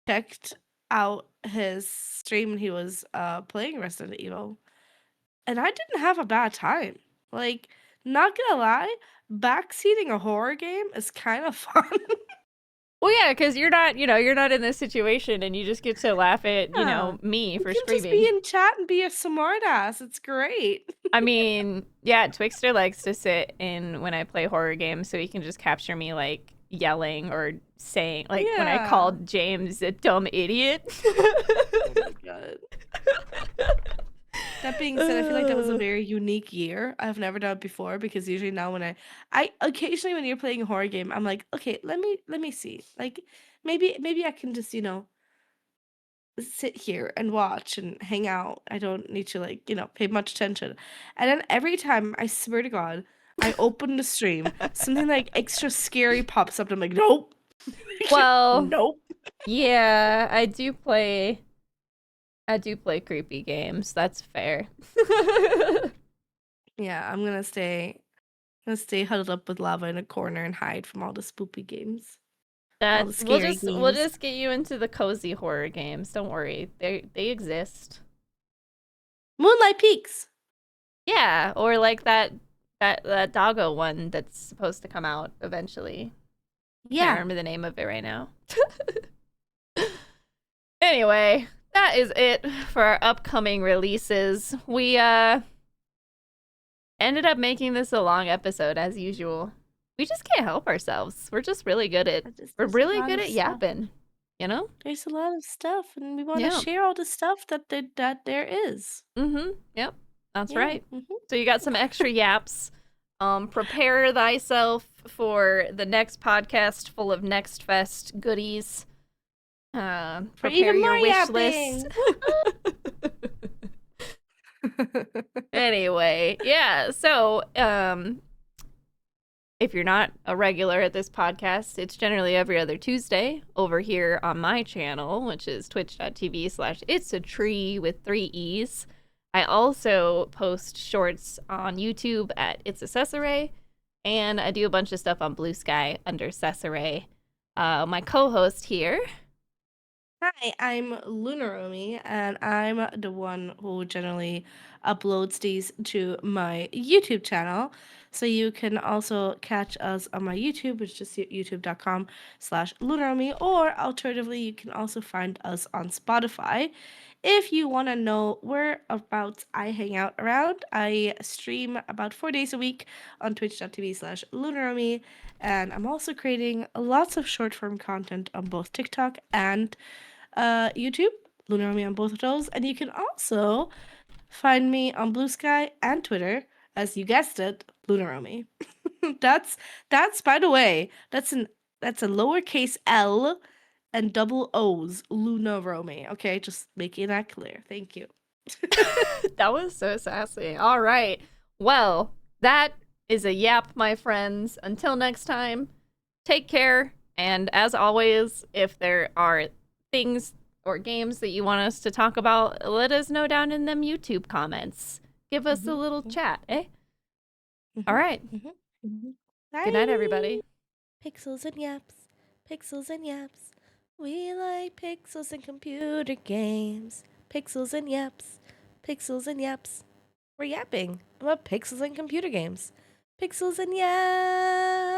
checked out his stream when he was playing Resident Evil. And I didn't have a bad time. Like, not gonna lie, backseating a horror game is kind of fun. Well, yeah, because you're not in this situation, and you just get to laugh at, Yeah. me You for can just be screaming. in chat and be a smartass. It's great. I mean, yeah, Twixter likes to sit in when I play horror games, so he can just capture me like yelling or saying, like when I Yeah. called James a dumb idiot. Oh my god. That being said, I feel like that was a very unique year. I've never done it before because usually now when I occasionally when you're playing a horror game, I'm like, okay, let me see. Like maybe I can just, sit here and watch and hang out. I don't need to like, pay much attention. And then every time, I swear to God, I open the stream, something like extra scary pops up. And I'm like, nope. Well, Nope. yeah, I do play creepy games. That's fair. Yeah, I'm gonna stay huddled up with lava in a corner and hide from all the spoopy games. All That the scary we'll games. just get you into the cozy horror games. Don't worry. They exist. Moonlight Peaks. Yeah, or like that doggo one that's supposed to come out eventually. Can't Yeah. remember the name of it right now. Anyway, that is it for our upcoming releases. We ended up making this a long episode as usual. We just can't help ourselves. We're There's a really lot good of at stuff. yapping, you know? There's a lot of stuff, and we want to Yeah. share all the stuff that there is. Yep. That's Yeah. right. So you got some extra yaps. Prepare thyself for the next podcast full of Next Fest goodies. For Prepare even more your wish yapping. list. Anyway, yeah. So, if you're not a regular at this podcast, it's generally every other Tuesday over here on my channel, which is twitch.tv/it's a tree with 3 E's. I also post shorts on YouTube at It's a Cesire, and I do a bunch of stuff on Blue Sky under Cesire. My co-host here. Hi, I'm Loonaromi, and I'm the one who generally uploads these to my YouTube channel. So you can also catch us on my YouTube, which is youtube.com/Loonaromi, or alternatively, you can also find us on Spotify. If you want to know whereabouts I hang out around, I stream about 4 days a week on twitch.tv/Loonaromi, and I'm also creating lots of short form content on both TikTok and YouTube, Loonaromi on both of those. And you can also find me on Blue Sky and Twitter, as you guessed it, Loonaromi. that's by the way, that's a lowercase L and double O's, Loonaromi. Okay, just making that clear. Thank you. That was so sassy. All right. Well, that is a yap, my friends. Until next time, take care. And as always, if there are things or games that you want us to talk about, let us know down in them YouTube comments. Give us a little chat, eh? All right. Bye. Good night, everybody. Pixels and yaps, pixels and yaps. We like pixels and computer games. Pixels and yaps, pixels and yaps. We're yapping about pixels and computer games. Pixels and yaps.